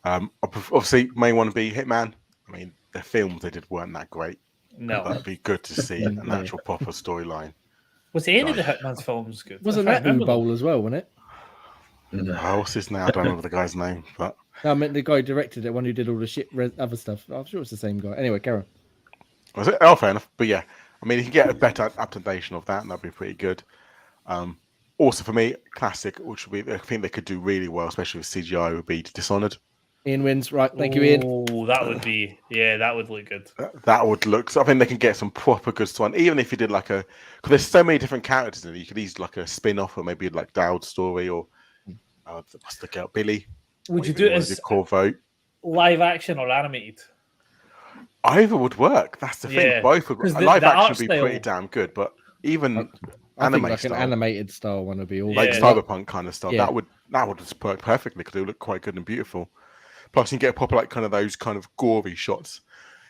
Obviously, may want to be Hitman. I mean, the films they did weren't that great. No, that'd be good to see an actual proper storyline. Was any of the Hitman's films good? Wasn't that Bowl as well, wasn't it? No, what's his name? I don't remember the guy's name, but I meant the guy who directed it, one who did all the shit other stuff. I'm sure it's the same guy. Anyway, Karen. Was it? Oh, fair enough. But yeah, I mean, you can get a better adaptation of that, and that'd be pretty good. Also, for me, classic, which would be, I think they could do really well, especially with CGI, would be Dishonored. Ian wins, right? Thank you, Ian. Oh, that would be, that would look good. That would look. So I think they can get some proper good stuff. Even if you did like because there's so many different characters in it, you could easily like a spin-off, or maybe like Dowd's story, or what's the girl, Billy. Would you do it as live action or animated? Either would work. That's the thing. Both would. Live action would be pretty damn good, but even I think like an animated style one would be all like cyberpunk kind of stuff. Yeah. That would just work perfectly because it would look quite good and beautiful. Plus, you can get a proper like kind of those kind of gory shots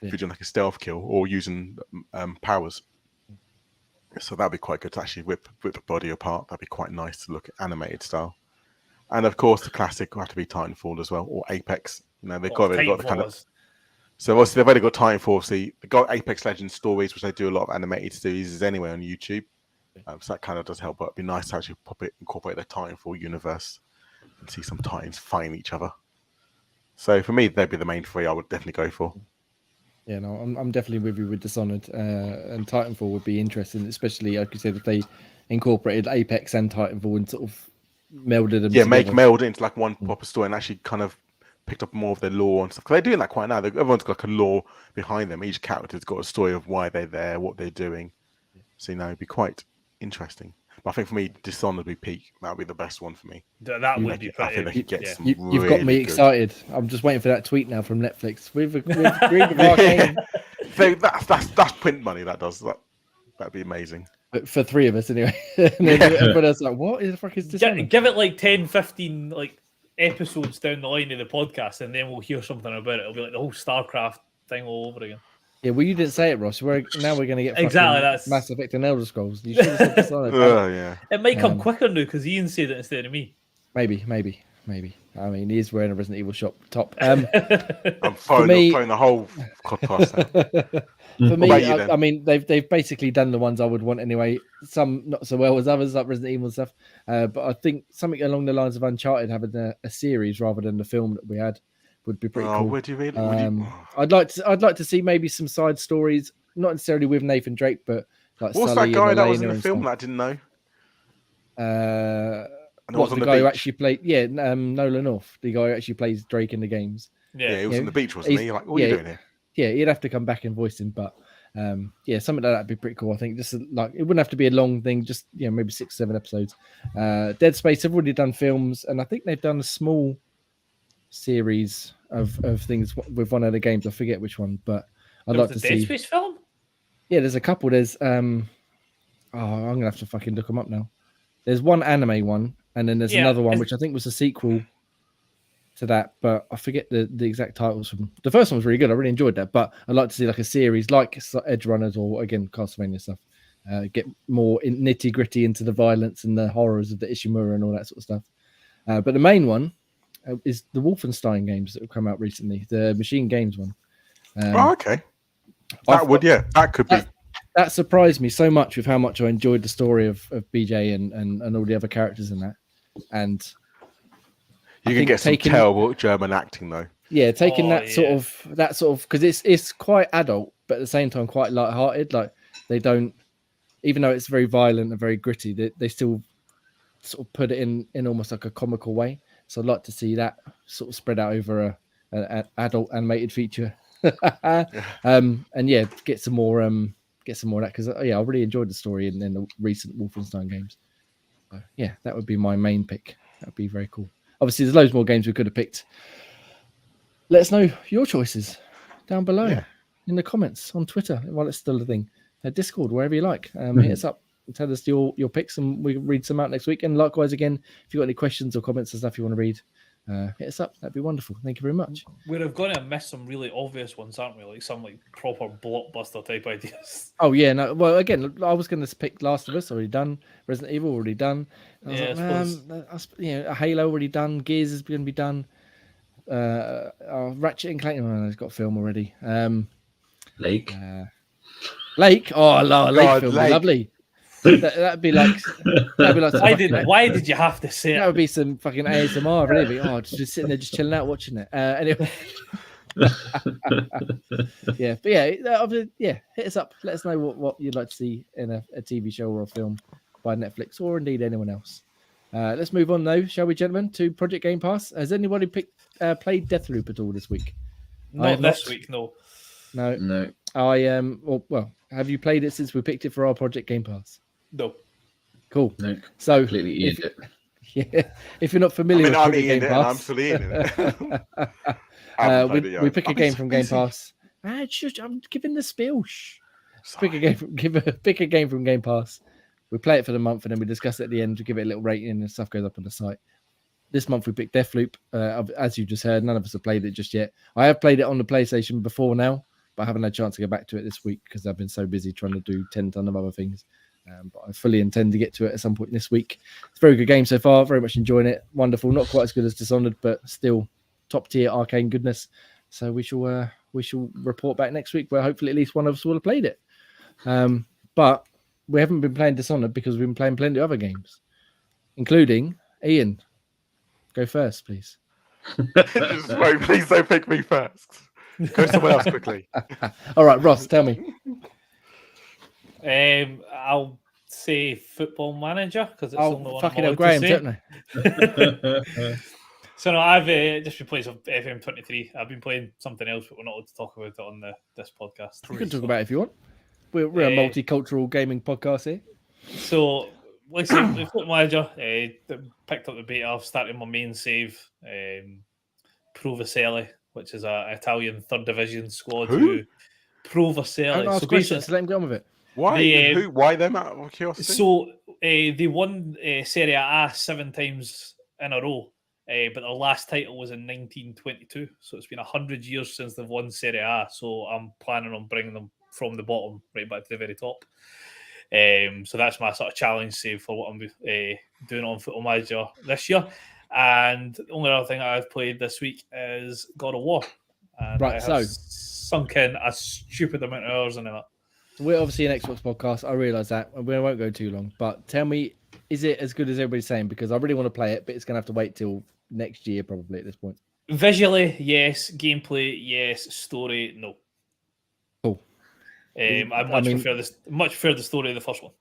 if you're doing like a stealth kill or using powers. So that'd be quite good to actually rip the body apart. That'd be quite nice to look at animated style. And of course, the classic will have to be Titanfall as well, or Apex. You know, they've got the kind of So obviously they've only got Titanfall. So they've got Apex Legends stories, which they do a lot of animated series anyway on YouTube. So that kind of does help. But it'd be nice to actually incorporate the Titanfall universe and see some Titans fighting each other. So for me, they'd be the main three I would definitely go for. Yeah, no, I'm definitely with you with Dishonored, and Titanfall would be interesting, especially like you said, if they incorporated Apex and Titanfall and sort of melded them. Yeah, meld it into like one proper story and actually kind of picked up more of their lore and stuff. Because they're doing that quite now. Everyone's got like a lore behind them. Each character's got a story of why they're there, what they're doing. So it'd be quite interesting. But I think for me, Dishonored would be peak. That would be the best one for me. That would be. I think they could get some. You've got me excited. I'm just waiting for that tweet now from Netflix. We've agreed with Arcane. That's print money. That'd be amazing. But for 3 of us anyway. And then everyone else like, what the fuck is Dishonored? Give it like 10, 15 like episodes down the line of the podcast, and then we'll hear something about it. It'll be like the whole StarCraft thing all over again. Yeah, well, you didn't say it, Ross. We're going to get exactly that's Mass Effect and Elder Scrolls. You should have said Dishonored. Yeah. It might come quicker now because Ian said it instead of me. Maybe. I mean, he's wearing a Resident Evil shop top. I'm throwing the whole podcast out. For me, I mean, they've basically done the ones I would want anyway. Some not so well as others, like Resident Evil and stuff. But I think something along the lines of Uncharted having a series rather than the film that we had would be pretty cool. Would you really? I'd like to see maybe some side stories, not necessarily with Nathan Drake, but like what's Sully that guy and that was in Elena the film stuff. that I didn't know? What, the guy who actually played? Yeah, Nolan North, the guy who actually plays Drake in the games. Yeah, he was on the beach, wasn't he? You're like, what are you doing here? Yeah, he'd have to come back and voice him, but something like that'd be pretty cool. I think just like it wouldn't have to be a long thing, just maybe 6-7 episodes. Dead Space have already done films, and I think they've done a small series of things with one of the games. I forget which one, but I'd like to see. Dead Space film? Yeah, there's a couple. There's I'm gonna have to fucking look them up now. There's one anime one, and then there's another one which I think was a sequel to that, but I forget the exact titles from the first one. Was really good. I really enjoyed that, but I'd like to see like a series like Edge Runners or again Castlevania stuff. Get more nitty gritty into the violence and the horrors of the Ishimura and all that sort of stuff. But the main one is the Wolfenstein games that have come out recently, the Machine Games one. Okay. That could be. That surprised me so much with how much I enjoyed the story of BJ and all the other characters in that. And you can get some terrible German acting though. Yeah, taking that sort of because it's quite adult, but at the same time quite light-hearted. Like they don't, even though it's very violent and very gritty, they still sort of put it in almost like a comical way. So I'd like to see that sort of spread out over an adult animated feature. And get some more of that because I really enjoyed the story in the recent Wolfenstein games. So, that would be my main pick. That would be very cool. Obviously, there's loads more games we could have picked. Let us know your choices down below in the comments on Twitter while it's still a thing. Discord, wherever you like. Hit us up. Tell us your picks and we can read some out next week. And likewise, again, if you've got any questions or comments or stuff you want to read, hit us up. That'd be wonderful. Thank you very much. We're going to miss some really obvious ones, aren't we? Like some like proper blockbuster type ideas. Oh yeah, no. Well, again, I was going to pick Last of Us already done, Resident Evil already done. Halo already done. Gears is going to be done. Ratchet and Clank has got a film already. Lake. Lake. Oh, Lake film, lovely. That'd be like. Why did you have to say it? That would be some fucking ASMR, really. Oh, just sitting there, just chilling out, watching it. Anyway. Hit us up. Let us know what you'd like to see in a TV show or a film by Netflix or indeed anyone else. Let's move on though, shall we, gentlemen, to Project Game Pass. Has anybody played Deathloop at all this week? Not this week, no. No. I well, have you played it since we picked it for our Project Game Pass? No. Cool. No. So completely eat it. Yeah. If you're not familiar with Project Game Pass, I'm fully in it. We pick a game from Game Pass. I'm giving the spiel. Pick a game from Game Pass. We play it for the month and then we discuss it at the end to give it a little rating and stuff goes up on the site. This month we picked Deathloop. As you just heard, none of us have played it just yet. I have played it on the PlayStation before now, but I haven't had a chance to go back to it this week because I've been so busy trying to do 10 ton of other things. But I fully intend to get to it at some point this week. It's a very good game so far. Very much enjoying it. Wonderful. Not quite as good as Dishonored, but still top tier Arcane goodness. So we shall we shall report back next week where hopefully at least one of us will have played it. But we haven't been playing Dishonored because we've been playing plenty of other games, including Ian. Go first, please. Just wait, please don't pick me first. Go somewhere else quickly. All right, Ross, tell me. I'll say Football Manager because it's the only one fucking I'm Graham, to say. So no, I've just been playing some FM23. I've been playing something else, but we're not allowed to talk about it on this podcast. You can talk about it if you want. We're a multicultural gaming podcast here. So, like I say, Football Manager, picked up the beta. I've started my main save, Pro Vercelli, which is an Italian third division squad. Who? Pro Vercelli. Don't ask questions, let him get on with it. Why? Who? Why them out of curiosity? So they won Serie A 7 times in a row, but their last title was in 1922. So it's been 100 years since they've won Serie A. So I'm planning on bringing them from the bottom right back to the very top. So that's my sort of challenge save for what I'm doing on Football Manager this year. And the only other thing I've played this week is God of War. And right, I have sunk in a stupid amount of hours in it. So we're obviously an Xbox podcast. I realise that. And we won't go too long. But tell me, is it as good as everybody's saying? Because I really want to play it, but it's going to have to wait till next year probably at this point. Visually, yes. Gameplay, yes. Story, no. Cool. I much prefer the story of the first one.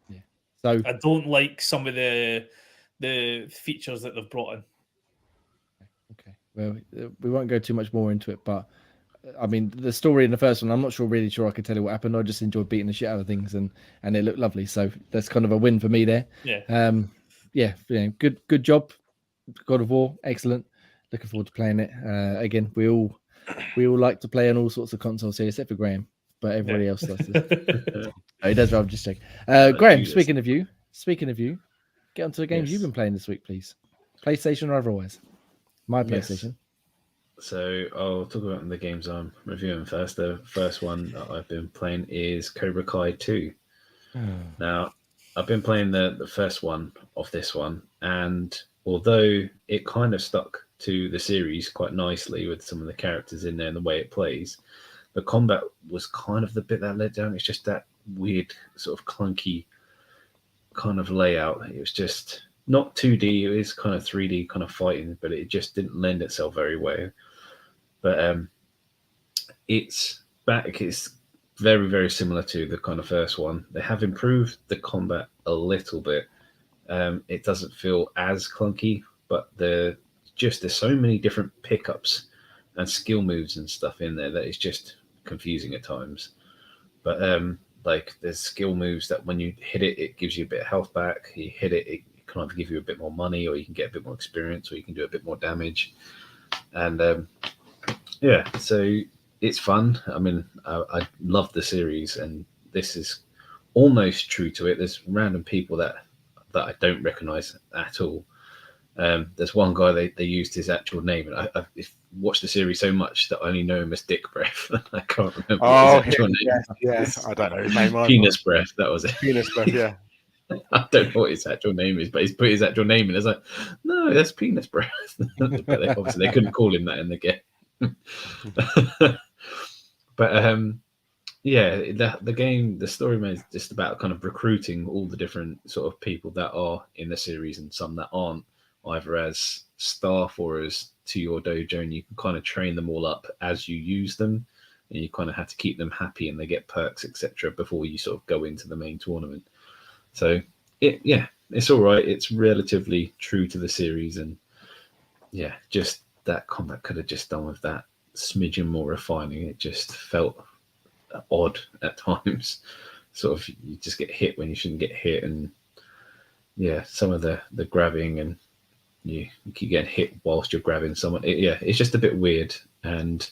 Yeah. So I don't like some of the features that they've brought in. Okay. Well, we won't go too much more into it, but I mean, the story in the first one, I'm not really sure I could tell you what happened. I just enjoyed beating the shit out of things, and it looked lovely. So that's kind of a win for me there. Yeah. Good job, God of War, excellent. Looking forward to playing it. Again, we all like to play on all sorts of consoles here, except for Graham, but everybody else does. He does. I'm just checking. Graham, speaking of you, get onto the games you've been playing this week, please. PlayStation or otherwise. My PlayStation. So I'll talk about the games I'm reviewing first. The first one that I've been playing is Cobra Kai 2. Now, I've been playing the first one of this one, and although it kind of stuck to the series quite nicely with some of the characters in there and the way it plays, the combat was kind of the bit that let down. It's just that weird sort of clunky kind of layout. It was just not 2D, it is kind of 3D kind of fighting, but it just didn't lend itself very well. But it's back. It's very, very similar to the kind of first one. They have improved the combat a little bit. It doesn't feel as clunky, but there's so many different pickups and skill moves and stuff in there that it's just confusing at times. But like there's skill moves that when you hit it, it gives you a bit of health back. You hit it, it can either give you a bit more money, or you can get a bit more experience, or you can do a bit more damage. And so it's fun. I mean, I love the series, and this is almost true to it. There's random people that I don't recognize at all. There's one guy they used his actual name, and I've watched the series so much that I only know him as Dick Breath. I can't remember his actual name. Yes, I don't know his name. Penis Breath, that was it. Penis Breath, yeah. I don't know what his actual name is, but he's put his actual name in. It's like, no, that's Penis Breath. But obviously they couldn't call him that in the game. But the game, the story is just about kind of recruiting all the different sort of people that are in the series and some that aren't, either as staff or as to your dojo, and you can kind of train them all up as you use them, and you kind of have to keep them happy and they get perks, etc., before you sort of go into the main tournament. So it's all right. It's relatively true to the series, and just that combat could have just done with that smidgen more refining. It just felt odd at times. Sort of you just get hit when you shouldn't get hit, and some of the grabbing, and you keep getting hit whilst you're grabbing someone. It's just a bit weird. And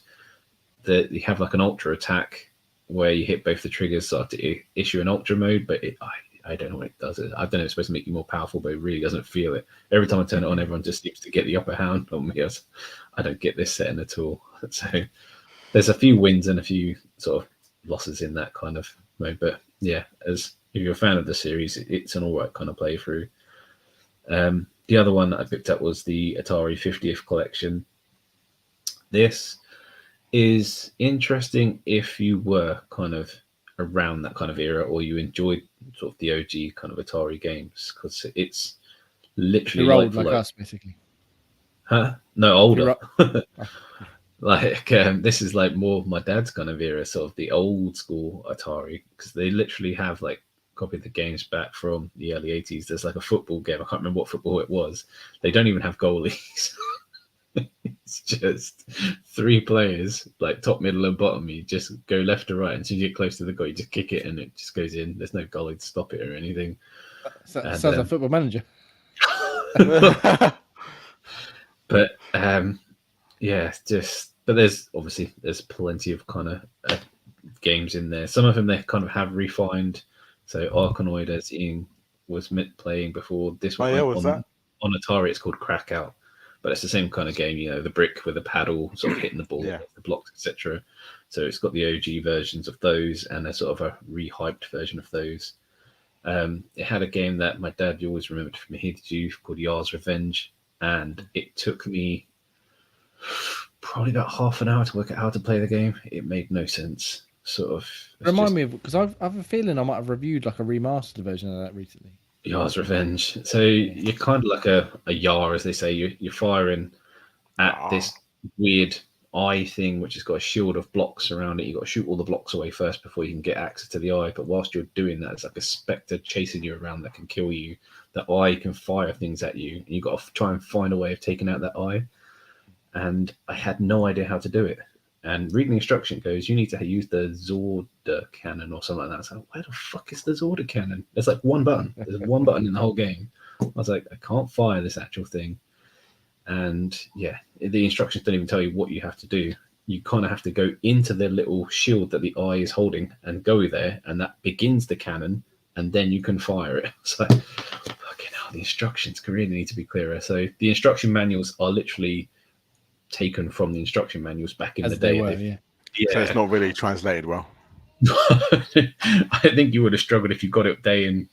you have like an ultra attack where you hit both the triggers, start to issue an ultra mode, but I don't know what it does. I don't know if it's supposed to make you more powerful, but it really doesn't feel it. Every time I turn it on, everyone just seems to get the upper hand on me. I don't get this setting at all. So there's a few wins and a few sort of losses in that kind of mode. But if you're a fan of the series, it's an all right kind of playthrough. The other one that I picked up was the Atari 50th collection. This is interesting if you were kind of around that kind of era, or you enjoyed sort of the OG kind of Atari games, because it's literally like us, basically. Huh? No, older. Like this is like more my dad's kind of era, sort of the old school Atari, because they literally have like copy the games back from the early 80s. There's like a football game. I can't remember what football it was. They don't even have goalies. It's just 3 players, like top, middle, and bottom. You just go left to right, and as soon as you get close to the goal, you just kick it, and it just goes in. There's no goalie to stop it or anything. Sounds like Football Manager. But yeah, but there's plenty of kind of games in there. Some of them they kind of have refined. So Arkanoid, as Ian was playing before, this one on Atari, it's called Crackout. But it's the same kind of game, the brick with a paddle, sort of hitting the ball, the blocks, etc. So it's got the OG versions of those and a sort of a rehyped version of those. It had a game that my dad always remembered from his youth called Yar's Revenge, and it took me probably about half an hour to work out how to play the game. It made no sense. Sort of. Remind me, because I have a feeling I might have reviewed like a remastered version of that recently. Yar's Revenge. So you're kind of like a Yar, as they say. You're firing at this weird eye thing, which has got a shield of blocks around it. You've got to shoot all the blocks away first before you can get access to the eye. But whilst you're doing that, it's like a spectre chasing you around that can kill you. The eye can fire things at you, and you've got to try and find a way of taking out that eye. And I had no idea how to do it. And reading the instruction goes, you need to use the Zorda cannon or something like that. So where the fuck is the Zorda cannon? There's like one button. There's one button in the whole game. I was like, I can't fire this actual thing. And yeah, the instructions don't even tell you what you have to do. You kind of have to go into the little shield that the eye is holding and go there, and that begins the cannon, and then you can fire it. So fucking hell, the instructions really need to be clearer. So the instruction manuals are literally taken from the instruction manuals back in the day. So it's not really translated well. I think you would have struggled if you got it back in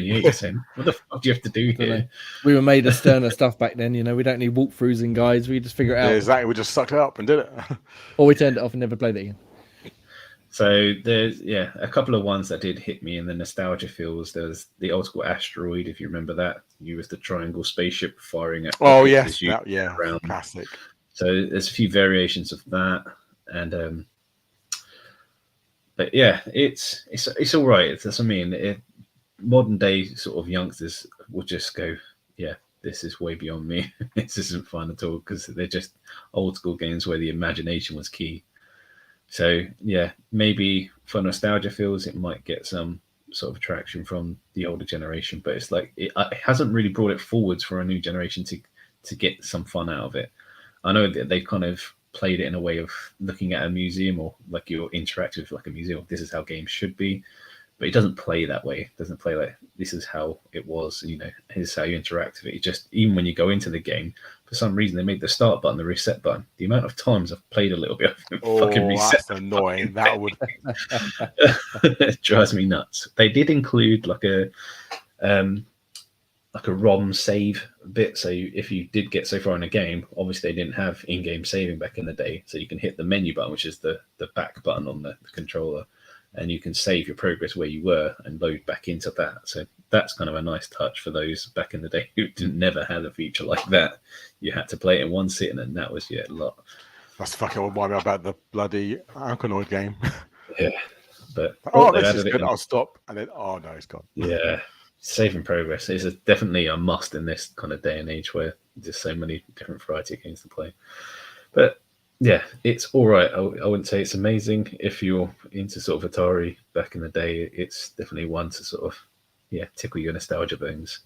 the 80s. What the fuck do you have to do here? We were made of sterner stuff back then. We don't need walkthroughs and guides. We just figure it out. Yeah, exactly. We just sucked it up and did it. Or we turned it off and never played it again. So there's a couple of ones that did hit me in the nostalgia feels. There's the old school Asteroid, if you remember that. You was the triangle spaceship firing at. Oh yes, classic. So there's a few variations of that, and but yeah, it's all right. That's what I mean. Modern day sort of youngsters will just go, yeah, this is way beyond me. This isn't fun at all, because they're just old school games where the imagination was key. So yeah, maybe for nostalgia feels, it might get some sort of attraction from the older generation, but it's like it hasn't really brought it forwards for a new generation to get some fun out of it. I know that they kind of played it in a way of looking at a museum, or like you're interactive with like a museum. This is how games should be, but it doesn't play that way. It doesn't play like this is how it was. Here's how you interact with it. It just, even when you go into the game, for some reason they made the start button the reset button. The amount of times I've played a little bit of fucking reset. That's annoying. That would it drives me nuts. They did include like a ROM save bit. So if you did get so far in a game, obviously they didn't have in-game saving back in the day. So you can hit the menu button, which is the back button on the controller, and you can save your progress where you were and load back into that. So that's kind of a nice touch for those back in the day who never had a feature like that. You had to play it in one sitting, and that was a lot. That's fucking remind me about the bloody Arkanoid game. Yeah, but this is good. I'll stop, and then no, it's gone. Yeah. Saving progress is definitely a must in this kind of day and age where there's so many different variety of games to play. But yeah, it's all right. I wouldn't say it's amazing. If you're into sort of Atari back in the day, it's definitely one to sort of tickle your nostalgia bones.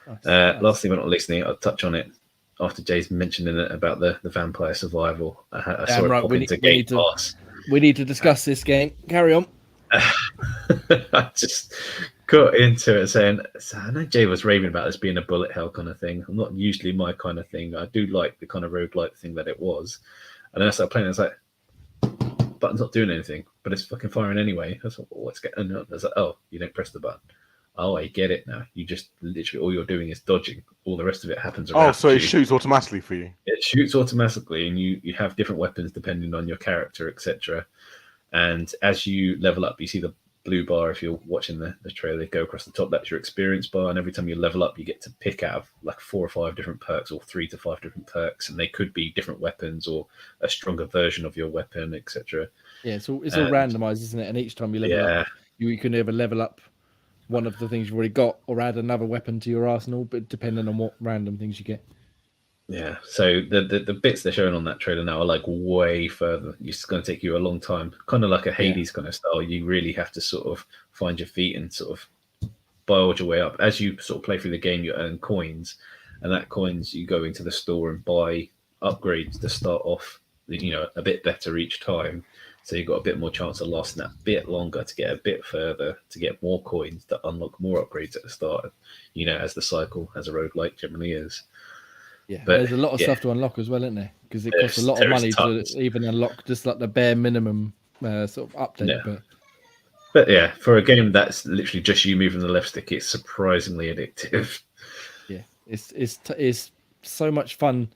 Nice. Lastly, but not least, I'll touch on it after Jay's mentioning it about the Vampire Survival. I saw it pop into Game Pass. We need to discuss this game. Carry on. I just got into it saying, I know Jay was raving about this being a bullet hell kind of thing. I'm not usually my kind of thing. I do like the kind of roguelike thing that it was. And then I started playing, I was like, button's not doing anything, but it's fucking firing anyway. I was like, what's going on? I was like, oh, you don't press the button. Oh, I get it now. You just literally all you're doing is dodging. All the rest of it happens around. Oh, so it shoots automatically for you. It shoots automatically, and you have different weapons depending on your character, etc. And as you level up, you see the blue bar if you're watching the trailer go across the top. That's your experience bar, and every time you level up, you get to pick out of like 4 or 5 different perks, or 3 to 5 different perks, and they could be different weapons or a stronger version of your weapon, etc. Yeah, it's all randomized, isn't it? And each time you level up, you can either level up one of the things you've already got or add another weapon to your arsenal, but depending on what random things you get. Yeah, so the bits they're showing on that trailer now are like way further. It's going to take you a long time, kind of like a Hades kind of style. You really have to sort of find your feet and sort of build your way up. As you sort of play through the game, you earn coins, and that coins you go into the store and buy upgrades to start off, a bit better each time. So you've got a bit more chance of lasting that bit longer to get a bit further, to get more coins, to unlock more upgrades at the start, as the cycle, as a roguelike generally is. Yeah, but there's a lot of stuff to unlock as well, isn't there? Because it costs a lot of money to even unlock just like the bare minimum sort of update. Yeah. But yeah, for a game that's literally just you moving the left stick, it's surprisingly addictive. Yeah, it's so much fun.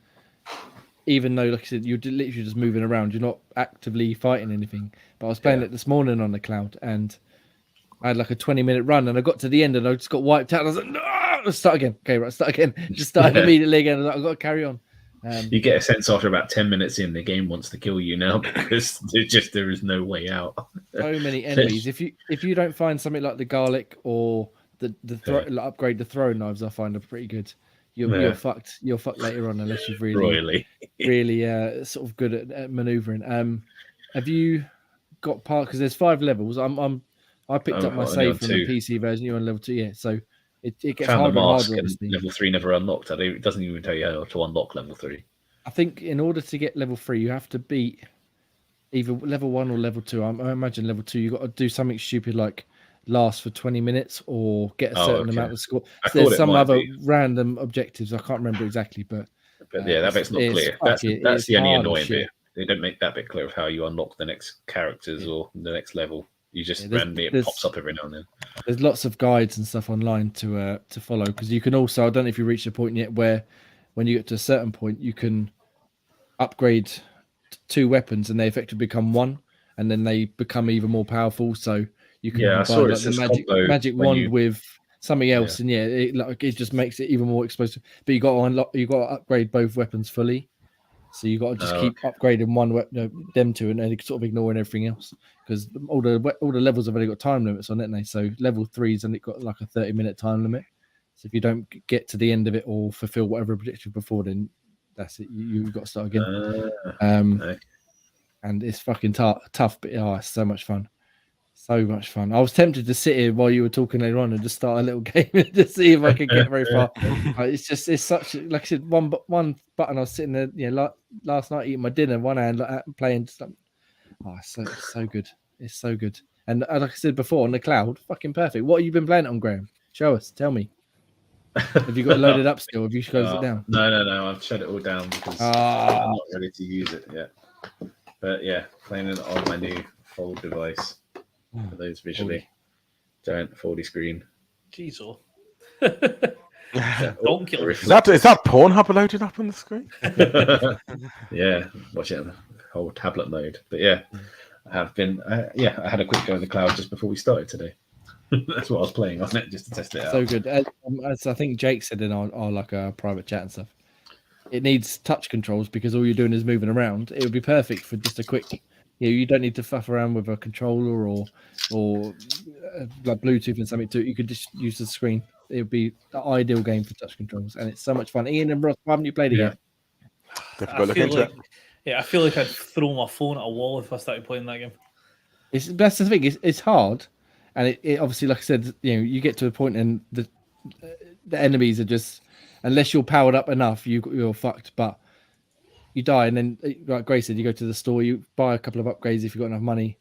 Even though, like I said, you're literally just moving around, you're not actively fighting anything. But I was playing it this morning on the cloud, and I had like a 20-minute run, and I got to the end, and I just got wiped out. And I was like, no, let's start again. Okay, right, start again. Just started immediately again. I was like, I've got to carry on. You get a sense after about 10 minutes in, the game wants to kill you now because there is no way out. So many enemies. If you don't find something like the garlic or the upgrade the throwing knives, I find are pretty good. You're fucked. You're fucked later on unless you've really sort of good at maneuvering. Have you got part? Because there's 5 levels. I picked up my save from the PC version. You're on level 2, yeah. So it gets harder and harder. Obviously. Level 3 never unlocked. It doesn't even tell you how to unlock level 3. I think in order to get level 3, you have to beat either level 1 or level 2. I imagine level 2, you got to do something stupid like last for 20 minutes or get a certain amount of score. So there's some other random objectives. I can't remember exactly, but that bit's not clear. That's the only annoying bit. They don't make that bit clear of how you unlock the next characters or the next level. You just randomly it pops up every now and then. There's lots of guides and stuff online to follow, because you can also, I don't know if you reached a point yet where when you get to a certain point you can upgrade 2 weapons and they effectively become 1, and then they become even more powerful. So you can buy like the magic wand with something else, and it just makes it even more explosive. But you got to upgrade both weapons fully. So you got to just keep upgrading them 2, and then sort of ignoring everything else, because all the levels have only got time limits on it. And so level 3's only got like a 30-minute time limit. So if you don't get to the end of it or fulfill whatever objective before, then that's it. You've got to start again. And it's fucking tough, but it's so much fun. So much fun. I was tempted to sit here while you were talking later on and just start a little game and just see if I could get very far. It's such, like I said, one button. I was sitting there, last night eating my dinner, one hand playing. So good. It's so good. And like I said before, on the cloud, fucking perfect. What have you been playing it on, Graham? Show us. Tell me. Have you got it loaded up still? Have you closed it down? No. I've shut it all down because I'm not ready to use it yet. But yeah, playing it on my new fold device. For those visually, giant 40 screen. Jeez, don't kill me. Is that Pornhub loaded up on the screen? Yeah, watch it on the whole tablet mode. But yeah, I have been. I had a quick go in the cloud just before we started today. That's what I was playing on it just to test it out. So good. As I think Jake said in our like private chat and stuff, it needs touch controls because all you're doing is moving around. It would be perfect for just a quick. You don't need to fuff around with a controller or like Bluetooth and something too. You could just use the screen. It would be the ideal game for touch controls, and it's so much fun. Ian and Ross, why haven't you played it yet? I feel like I'd throw my phone at a wall if I started playing that game. That's the thing. It's hard, and it obviously, like I said, you get to a point and the enemies are just, unless you're powered up enough, you're fucked. But you die, and then, like Grace said, you go to the store, you buy a couple of upgrades if you've got enough money,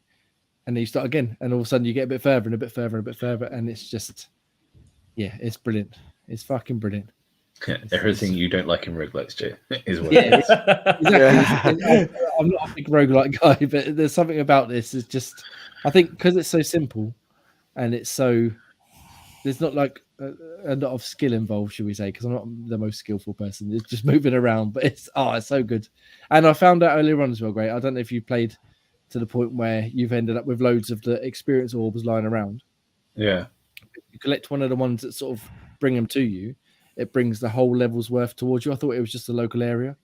and then you start again. And all of a sudden, you get a bit further and a bit further and a bit further, and it's just, it's brilliant. It's fucking brilliant. Everything you don't like in roguelikes, Jay, is what exactly. I'm not a big roguelike guy, but there's something about this. It's just, I think, because it's so simple, and it's so there's not like a lot of skill involved, should we say? Because I'm not the most skillful person. It's just moving around, but it's so good. And I found out earlier on as well, great. I don't know if you played to the point where you've ended up with loads of the experience orbs lying around. Yeah. You collect one of the ones that sort of bring them to you. It brings the whole level's worth towards you. I thought it was just a local area.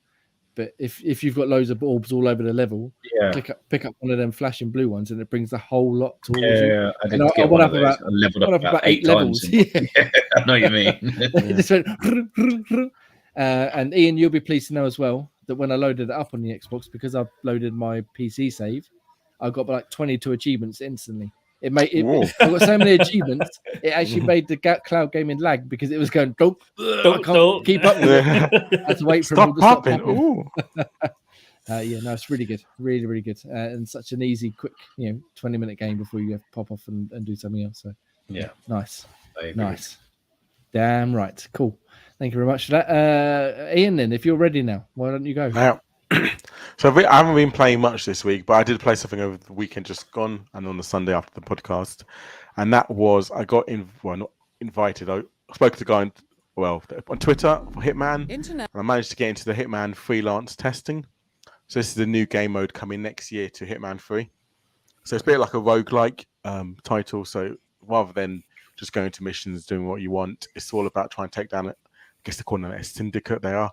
But if you've got loads of orbs all over the level, pick up one of them flashing blue ones, and it brings the whole lot towards you. Yeah, I did get one of those. I leveled up about 8 levels. Yeah. I know what you mean. It just went, and Ian, you'll be pleased to know as well that when I loaded it up on the Xbox, because I've loaded my PC save, I got like 22 achievements instantly. It made it. I got so many achievements. It actually made the cloud gaming lag because it was going. I can't keep up with it. I had to wait for it to stop popping. No, it's really good, really, really good, and such an easy, quick, 20-minute game before you have to pop off and do something else. So nice. Damn right, cool. Thank you very much for that, Ian. Then, if you're ready now, why don't you go? Now, so I haven't been playing much this week, but I did play something over the weekend just gone, and on the Sunday after the podcast, and that was I got not invited. I spoke to the guy on Twitter for Hitman, and I managed to get into the Hitman freelance testing. So this is the new game mode coming next year to Hitman 3. So it's a bit like a roguelike title. So rather than just going to missions, doing what you want, it's all about trying to take down, I guess they're calling it a syndicate they are.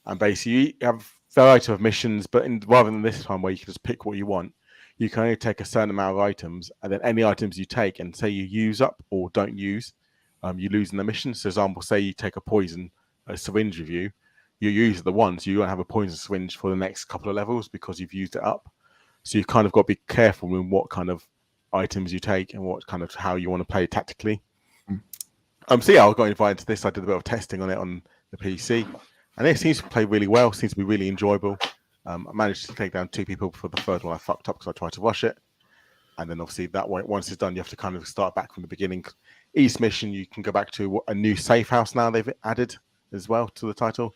And basically you have a variety of missions, but rather than this time where you can just pick what you want, you can only take a certain amount of items, and then any items you take and say you use up or don't use, you lose in the mission. So for example, say you take a syringe with you, you use the one, so you won't have a poison syringe for the next couple of levels because you've used it up. So you kind of got to be careful with what kind of items you take and what kind of how you want to play tactically. So yeah, I got invited to this. I did a bit of testing on it on the PC, and it seems to play really well. Seems to be really enjoyable. I managed to take down 2 people before the third one I fucked up because I tried to rush it. And then obviously that way, once it's done, you have to kind of start back from the beginning. Each mission you can go back to a new safe house now they've added as well to the title.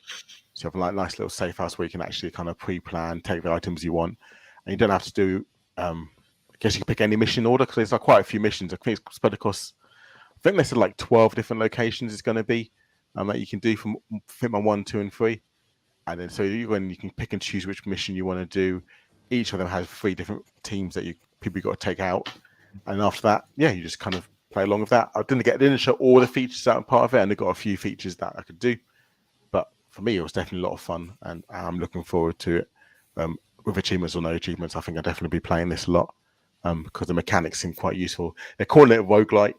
So you have a nice little safe house where you can actually kind of pre-plan, take the items you want, and you don't have to do. I guess you can pick any mission order because there's quite a few missions. I think it's spread across. I think they said like 12 different locations it's going to be that you can do from Hitman 1, 2, and 3. And then so you can pick and choose which mission you want to do. Each of them has 3 different teams that people got to take out. And after that, you just kind of play along with that. I didn't show all the features out part of it, and I got a few features that I could do. But for me, it was definitely a lot of fun, and I'm looking forward to it. With achievements or no achievements, I think I'll definitely be playing this a lot because the mechanics seem quite useful. They're calling it a roguelike,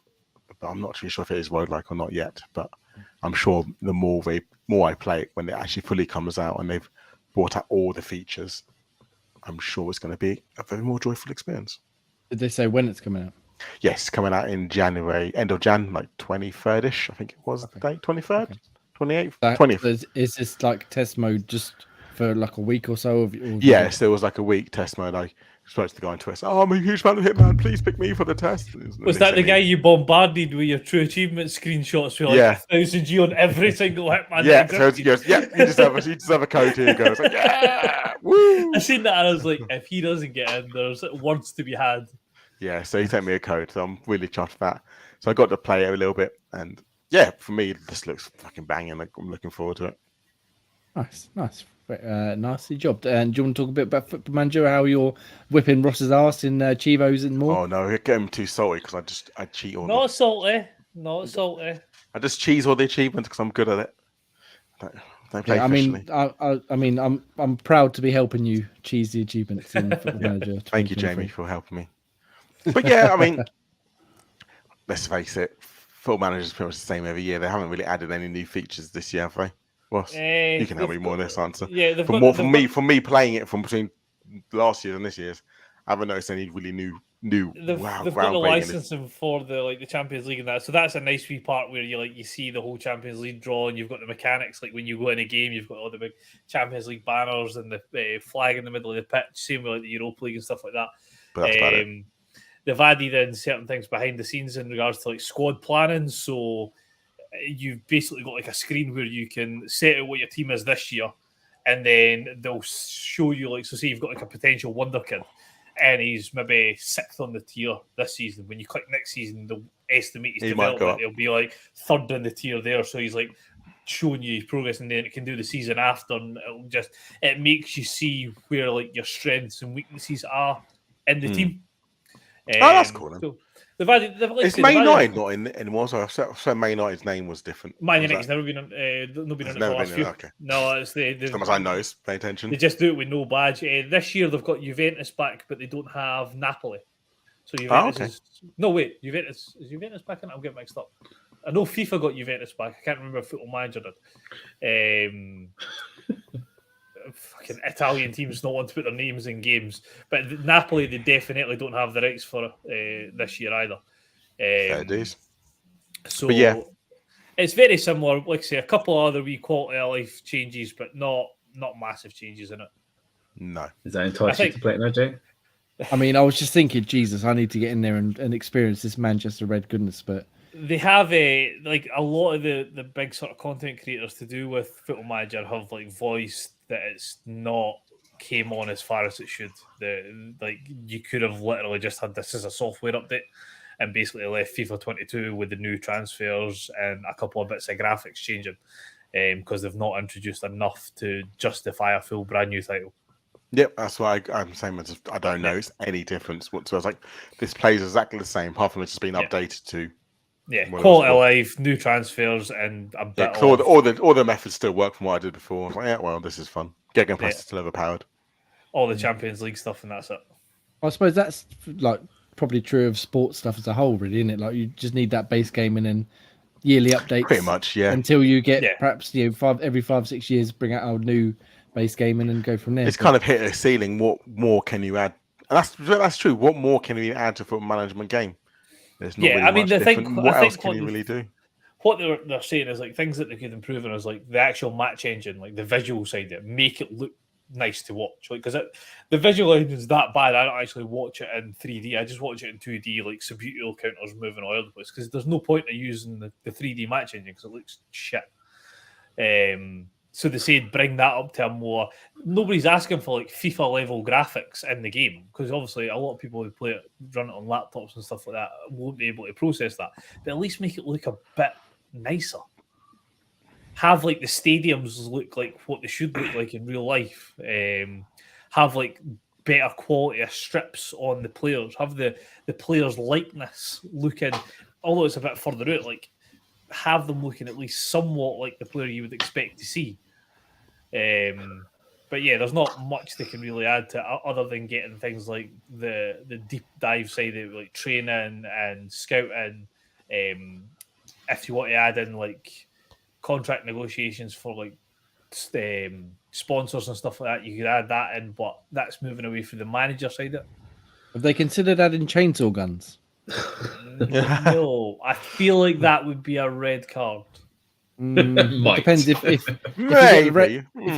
but I'm not really sure if it is roguelike or not yet. But I'm sure the more I play it, when it actually fully comes out and they've brought out all the features, I'm sure it's going to be a very more joyful experience. Did they say when it's coming out? Yes, coming out in January, end of Jan, like 23rd-ish, I think it was the date, 23rd, 28th, 20th. Is this like test mode just for like a week or so? Yes, there was like a week test mode. I spoke to the guy on Twitter. Oh, I'm a huge fan of Hitman. Please pick me for the test. Was that the guy you bombarded with your true achievement screenshots for like 1,000 G on every single Hitman? Yeah, so he goes, you just have a code here. He goes, like, yeah, woo! I seen that and I was like, if he doesn't get in, there's words to be had. Yeah, so he sent me a code, so I'm really chuffed for that. So I got to play it a little bit, and for me, this looks fucking banging. I'm looking forward to it. Nice. Nicely jobbed. And do you want to talk a bit about Football Manager, how you're whipping Ross's ass in Chivos and more? Oh, no, I get him too salty because I cheat all Not salty. I just cheese all the achievements because I'm good at it. Don't play I'm proud to be helping you cheese the achievements in Football Manager. Thank you, Jamie, for helping me. But yeah, I mean, let's face it, Football Manager is pretty much the same every year. They haven't really added any new features this year, have they? Ross, you can help me more on this answer. Yeah, for me playing it from between last year and this year's, I haven't noticed any really new. They've got the licensing for the Champions League and that, so that's a nice wee part where you see the whole Champions League draw, and you've got the mechanics like when you go in a game, you've got all the big Champions League banners and the flag in the middle of the pitch, same with like the Europa League and stuff like that. But that's about it. They've added in certain things behind the scenes in regards to like squad planning, so you've basically got like a screen where you can set out what your team is this year, and then they'll show you like, so say you've got like a potential wonder kid and he's maybe 6th on the tier this season. When you click next season, they'll estimate his development. He'll be like third in the tier there, so he's like showing you his progress, and then it can do the season after, and it makes you see where like your strengths and weaknesses are in the team. That's cool. Then. So it's Man United not in anymore. So Man United's name was different. Man United's never been in it for the last few. Okay. No, it's as much as I know, pay attention. They just do it with no badge. This year they've got Juventus back, but they don't have Napoli. So Juventus Juventus is Juventus back in? I'll get mixed up. I know FIFA got Juventus back. I can't remember if Football Manager did. Fucking Italian teams not want to put their names in games, but Napoli they definitely don't have the rights for this year either. Fair days. So it's very similar. Like I say, a couple of other wee quality of life changes, but not massive changes in it. No, is that entice you to play it now, Jay? I mean, I was just thinking, Jesus, I need to get in there and experience this Manchester Red goodness, but. They have a lot of the big sort of content creators to do with Football Manager have like voiced that it's not came on as far as it should. You could have literally just had this as a software update and basically left FIFA 22 with the new transfers and a couple of bits of graphics changing because they've not introduced enough to justify a full brand new title. Yep, that's why I'm saying I don't notice any difference whatsoever. It's like this plays exactly the same, apart from it's just been updated to. Yeah, quality of life, new transfers, and a bit of... all the methods still work from what I did before. I was like, well, this is fun. Getting past is still overpowered. All the Champions League stuff, and that's it. I suppose that's like probably true of sports stuff as a whole, really, isn't it? Like you just need that base game and then yearly updates. Pretty much, yeah. Until you get perhaps every 5-6 years bring out a new base game and then go from there. It's kind of hit a ceiling. What more can you add? And that's true. What more can you add to a football management game? There's not really much different. What else can you really do? What they're saying is like things that they could improve on is like the actual match engine, like the visual side of it, make it look nice to watch. Like because the visual engine is that bad, I don't actually watch it in 3D. I just watch it in 2D, like subutial counters moving all over the place. Because there's no point of using the 3D match engine because it looks shit. So they said bring that up to a more. Nobody's asking for like FIFA level graphics in the game because obviously a lot of people who play it, run it on laptops and stuff like that, won't be able to process that. But at least make it look a bit nicer. Have like the stadiums look like what they should look like in real life. Have like better quality of strips on the players. Have the players' likeness looking, although it's a bit further out, like. Have them looking at least somewhat like the player you would expect to see. But yeah, there's not much they can really add to other than getting things like the deep dive side of like training and scouting. If you want to add in like contract negotiations for like sponsors and stuff like that, you could add that in, but that's moving away from the manager side of it. Have they considered adding chainsaw guns? No, I feel like that would be a red card. Depends if you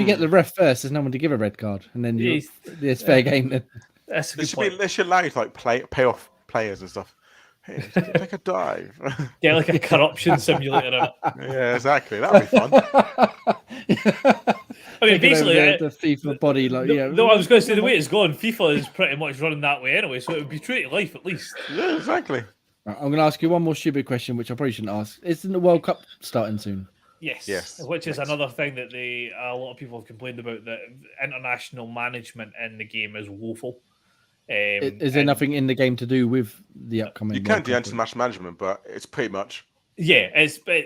get the ref first, there's no one to give a red card, and then it's fair game. Then that's a good point. They should allow you to like pay off players and stuff. Hey, take a dive. Yeah, like a corruption simulator. In it. Yeah, exactly. That would be fun. I mean, basically, the FIFA body, like No, I was going to say the way it's gone, FIFA is pretty much running that way anyway, so it would be true to life at least. Yeah, exactly. Right, I'm going to ask you one more stupid question, which I probably shouldn't ask. Isn't the World Cup starting soon? Yes. Which is another thing that a lot of people have complained about, that international management in the game is woeful. Is there nothing in the game to do with the upcoming? You can do international management, but it's pretty much. Yeah, but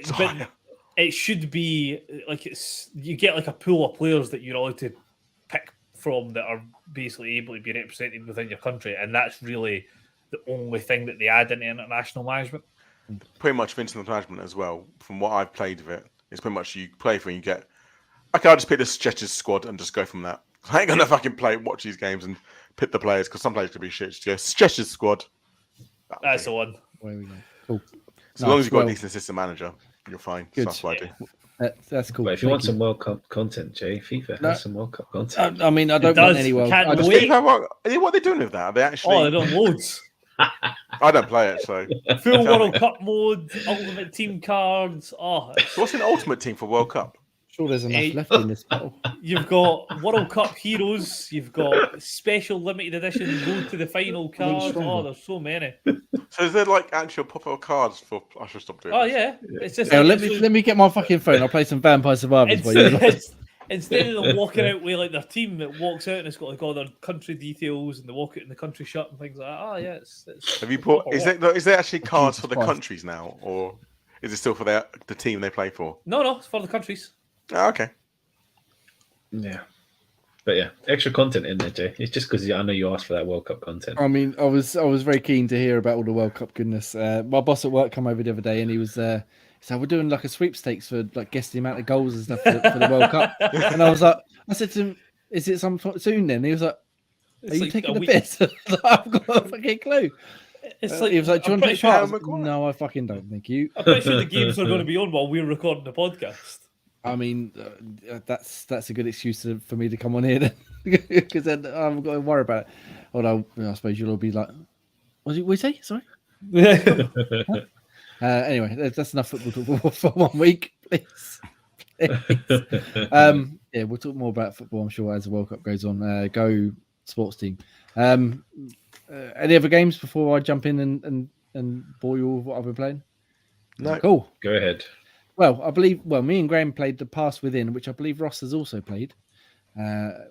it should be like you get like a pool of players that you're allowed to pick from that are basically able to be represented within your country, and that's really the only thing that they add into international management. Pretty much for international management as well. From what I've played of it, it's pretty much you play for and you get. Okay, I'll just pick the Sketchers squad and just go from that. I ain't gonna fucking watch these games and pick the players because some players could be shit. Just go Sketchers squad. That's the one. There we go. Cool. As long as you've got a decent assistant manager, you're fine. Good. That's what I do. That's cool. But if you want some World Cup content, Jay, FIFA has some World Cup content. I mean, I don't want any World Cup. What are they doing with that? Are they actually? Oh, they're doing loads. I don't play it, so full World Cup mode, ultimate team cards. Oh, what's an ultimate team for World Cup? sure there's enough left in this bottle. You've got World Cup heroes. You've got special limited edition road to the final cards. Oh, there's so many. So is there like actual pop-up cards for? I should stop doing. Oh this. yeah, it's just. Let me get my fucking phone. I'll play some Vampire Survivors. Instead of them walking out with like their team that walks out and it's got like all their country details and they walk out in the country shirt and things like that. Oh yeah, it's Have you put? Is there actually cards for the countries now, or is it still for the team they play for? No, it's for the countries. Oh, okay. Yeah. But yeah, extra content in there, Jay. It's just because I know you asked for that World Cup content. I mean, I was very keen to hear about all the World Cup goodness. My boss at work come over the other day and he was so we're doing like a sweepstakes for like guess the amount of goals and stuff for the World Cup. And I said to him, "Is it some soon?" Then he was like, "Are you taking the piss?" I've got a fucking clue. It's like he was like, "Do you want to take part?" No, I fucking don't. Thank you. I'm pretty sure the games are going to be on while we're recording the podcast. I mean, that's a good excuse for me to come on here because then I've got to worry about it. Although I suppose you'll all be like, "What did we say?" Sorry. Anyway, that's enough football for 1 week, please. Yeah, we'll talk more about football, I'm sure, as the World Cup goes on. Go sports team. Any other games before I jump in and bore you with what I've been playing? No. Cool. Go ahead. Well, me and Graham played The Pass Within, which I believe Ross has also played,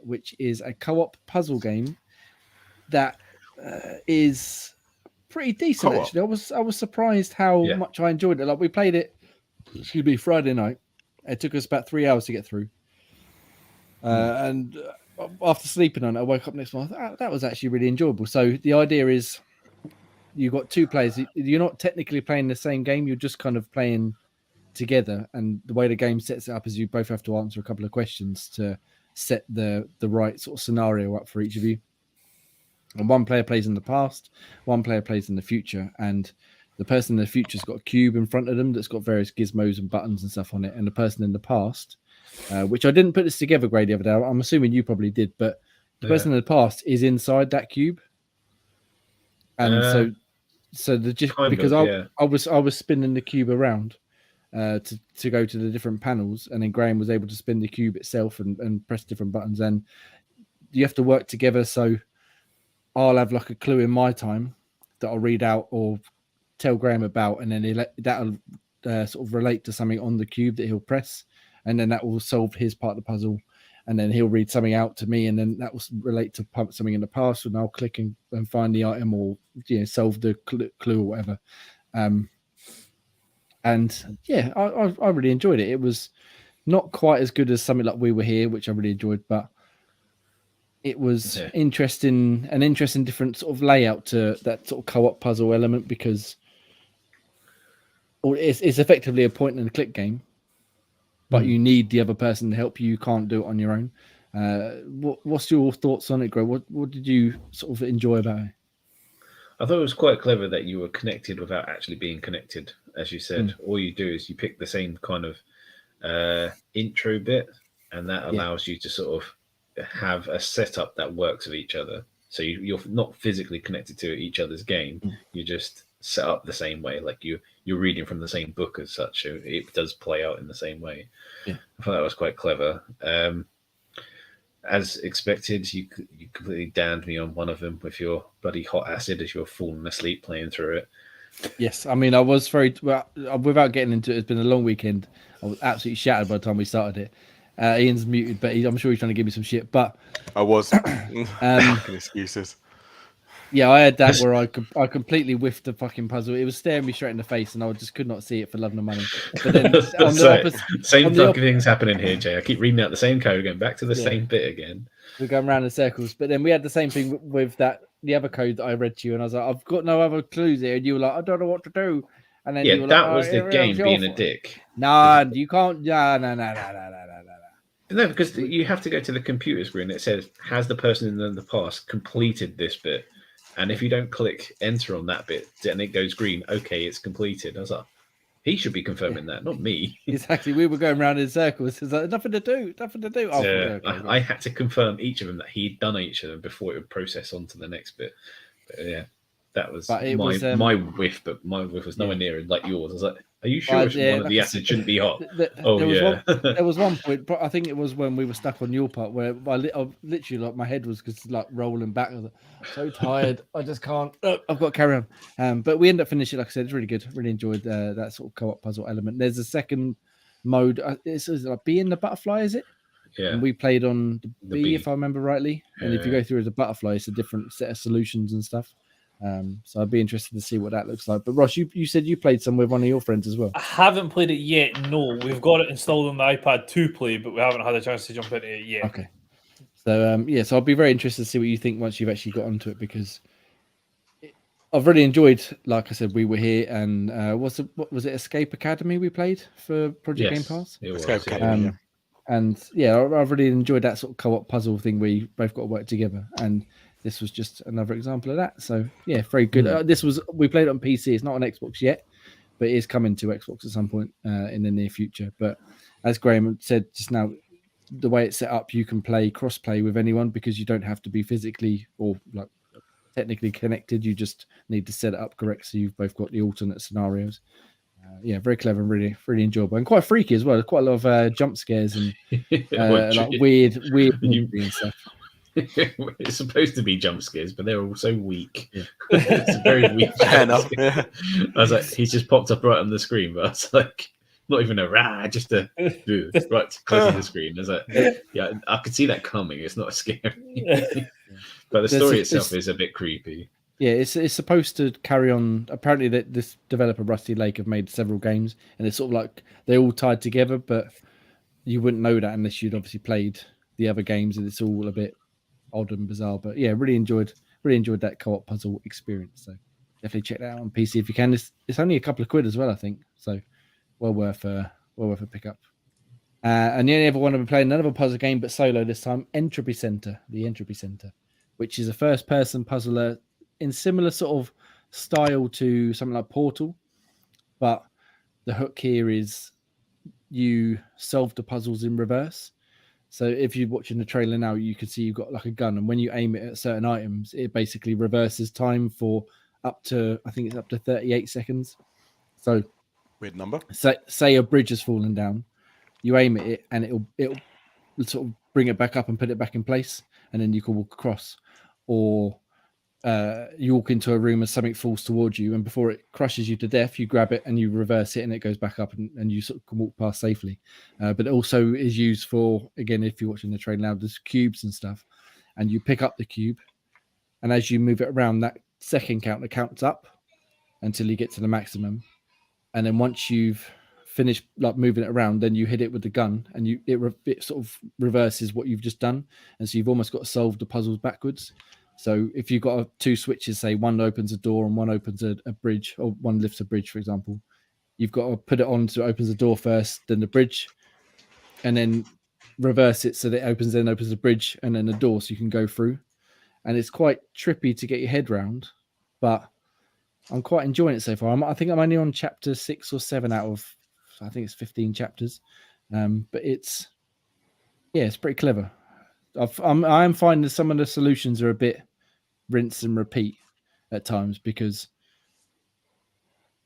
which is a co-op puzzle game that is pretty decent. Co-op. Actually, I was surprised how much I enjoyed it. Like we played it, Friday night. It took us about 3 hours to get through, and after sleeping on it, I woke up next morning. That was actually really enjoyable. So the idea is, you've got two players. You're not technically playing the same game. You're just kind of playing together, and the way the game sets it up is you both have to answer a couple of questions to set the right sort of scenario up for each of you. And one player plays in the past, one player plays in the future, and the person in the future's got a cube in front of them that's got various gizmos and buttons and stuff on it, and the person in the past, which I didn't put this together, Grady, the other day. I'm assuming you probably did, but the person in the past is inside that cube, and I was spinning the cube around to go to the different panels, and then Graham was able to spin the cube itself and press different buttons, and you have to work together. So I'll have like a clue in my time that I'll read out or tell Graham about, and then that'll sort of relate to something on the cube that he'll press, and then that will solve his part of the puzzle, and then he'll read something out to me, and then that will relate to something in the past, and I'll click and find the item or solve the clue or whatever. And yeah, I really enjoyed it. It was not quite as good as something like We Were Here, which I really enjoyed, but it was interesting, an interesting different sort of layout to that sort of co-op puzzle element, because it's effectively a point and click game, but you need the other person to help you. You can't do it on your own. What's your thoughts on it, Greg? What did you sort of enjoy about it? I thought it was quite clever that you were connected without actually being connected. As you said, all you do is you pick the same kind of intro bit, and that allows you to sort of have a setup that works with each other. So you're not physically connected to each other's game. You just set up the same way, like you're reading from the same book as such. So it does play out in the same way. I thought that was quite clever. As expected, you completely damned me on one of them with your bloody hot acid as you're falling asleep playing through it. Yes, I mean, I was without getting into it, it's been a long weekend. I was absolutely shattered by the time we started it. Ian's muted, but I'm sure he's trying to give me some shit. But I was excuses. Yeah, I had that where I completely whiffed the fucking puzzle. It was staring me straight in the face, and I just could not see it for love nor money. But then same fucking things happening here, Jay. I keep reading out the same code, going back to the same bit again. We're going round in circles. But then we had the same thing with the other code that I read to you, and I was like, I've got no other clues here. And you were like, I don't know what to do. And then you were that like, was the game being a dick. No, you can't. No. No, because you have to go to the computer screen. It says, has the person in the past completed this bit? And if you don't click enter on that bit, then it goes green. Okay, it's completed. I was like, he should be confirming that, not me. Exactly. We were going around in circles. It's like, nothing to do. Oh, okay, I had to confirm each of them that he'd done each of them before it would process on to the next bit. But yeah, that was my whiff, but my whiff was nowhere near like yours. I was like, Are you sure one of the acids shouldn't be hot? There was one point, I think it was when we were stuck on your part, where I literally like my head was just like rolling back. I was like, so tired, I just can't. I've got to carry on. But we ended up finishing. Like I said, it's really good. Really enjoyed that sort of co-op puzzle element. There's a second mode. It's like Bee and the Butterfly, is it? Yeah. And we played on the bee, if I remember rightly. And if you go through as a butterfly, it's a different set of solutions and stuff. So I'd be interested to see what that looks like. But Ross, you said you played some with one of your friends as well. I haven't played it yet. No, we've got it installed on the iPad to play, but we haven't had a chance to jump into it yet. Okay. So so I'll be very interested to see what you think once you've actually got onto it, because I've really enjoyed. Like I said, we were here, and what was it? Escape Academy we played for Project Game Pass. It was. Escape Academy. And I've really enjoyed that sort of co-op puzzle thing where you both got to work together, and this was just another example of that. So yeah, very good. We played it on PC. It's not on Xbox yet, but it is coming to Xbox at some point in the near future. But as Graham said just now, the way it's set up, you can play cross-play with anyone because you don't have to be physically or like technically connected. You just need to set it up correct, so you've both got the alternate scenarios. Very clever and really, really enjoyable, and quite freaky as well. There's quite a lot of jump scares and like weird and stuff. It's supposed to be jump scares, but they're all so weak. Yeah. It's a very weak. Yeah. I was like, he's just popped up right on the screen, but I was like, not even a rah, just a right close to the screen. I was like, yeah, I could see that coming. It's not scary, but the story itself is a bit creepy. Yeah, it's supposed to carry on. Apparently, that this developer Rusty Lake have made several games, and it's sort of like they're all tied together. But you wouldn't know that unless you'd obviously played the other games, and it's all a bit odd and bizarre. But yeah, really enjoyed that co-op puzzle experience. So definitely check that out on PC if you can. It's only a couple of quid as well, I think. So well worth a pickup. And the only other one I've been playing, another puzzle game, but solo this time, the Entropy Center, which is a first-person puzzler in similar sort of style to something like Portal, but the hook here is you solve the puzzles in reverse. So if you're watching the trailer now, you can see you've got like a gun, and when you aim it at certain items, it basically reverses time for up to 38 seconds. So weird number. Say a bridge has fallen down, you aim at it, and it'll sort of bring it back up and put it back in place, and then you can walk across. Or you walk into a room and something falls towards you, and before it crushes you to death, you grab it and you reverse it, and it goes back up, and you sort of can walk past safely. But it also is used for, again, if you're watching the trailer now, there's cubes and stuff, and you pick up the cube, and as you move it around, that second counter counts up until you get to the maximum, and then once you've finished like moving it around, then you hit it with the gun, and it sort of reverses what you've just done, and so you've almost got to solve the puzzles backwards. So if you've got two switches, say one opens a door and one opens a bridge, or one lifts a bridge, for example, you've got to put it on so it opens the door first, then the bridge, and then reverse it so that it opens the bridge and then the door so you can go through. And it's quite trippy to get your head round, but I'm quite enjoying it so far. I think I'm only on chapter 6 or 7 out of, I think it's 15 chapters. But it's pretty clever. I'm finding that some of the solutions are a bit rinse and repeat at times, because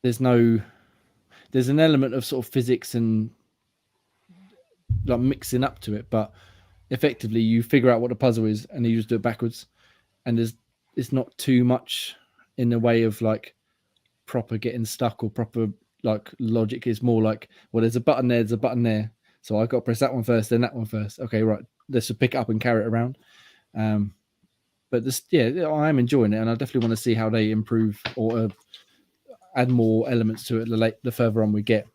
there's an element of sort of physics and like mixing up to it, but effectively you figure out what the puzzle is and you just do it backwards, and it's not too much in the way of like proper getting stuck or proper like logic. Is more like, well, there's a button there, so I got to press that one first, then that one first. Okay, right, let's just pick it up and carry it around. But I am enjoying it, and I definitely want to see how they improve or add more elements to it the further on we get.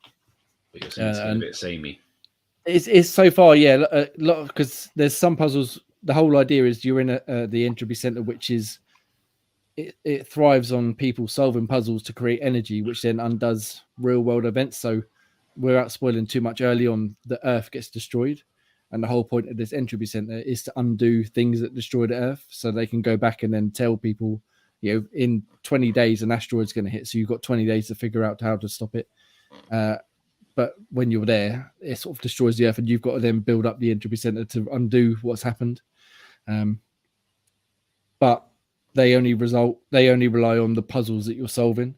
But you're saying it's a bit samey. It's so far, a lot, because there's some puzzles. The whole idea is you're in the Entropy Center, which is it thrives on people solving puzzles to create energy, which then undoes real world events. So without spoiling too much, early on, the Earth gets destroyed. And the whole point of this Entropy Center is to undo things that destroyed Earth, so they can go back and then tell people, in 20 days, an asteroid's going to hit. So you've got 20 days to figure out how to stop it. But when you're there, it sort of destroys the Earth, and you've got to then build up the Entropy Center to undo what's happened. But they only rely on the puzzles that you're solving.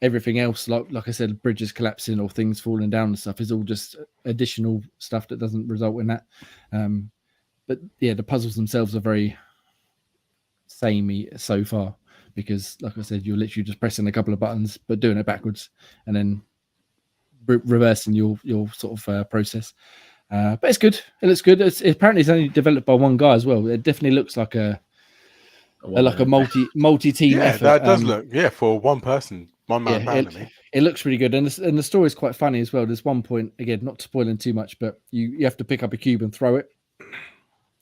everything else, like I said, bridges collapsing or things falling down and stuff, is all just additional stuff that doesn't result in that. But yeah, the puzzles themselves are very samey so far, because like I said, you're literally just pressing a couple of buttons but doing it backwards and then reversing your sort of process. But it's good. It looks good. Apparently it's only developed by one guy as well. It definitely looks like a multi-team effort. That does look for one person, one man band. It looks really good, and the story is quite funny as well. There's one point, again, not spoiling too much, but you have to pick up a cube and throw it,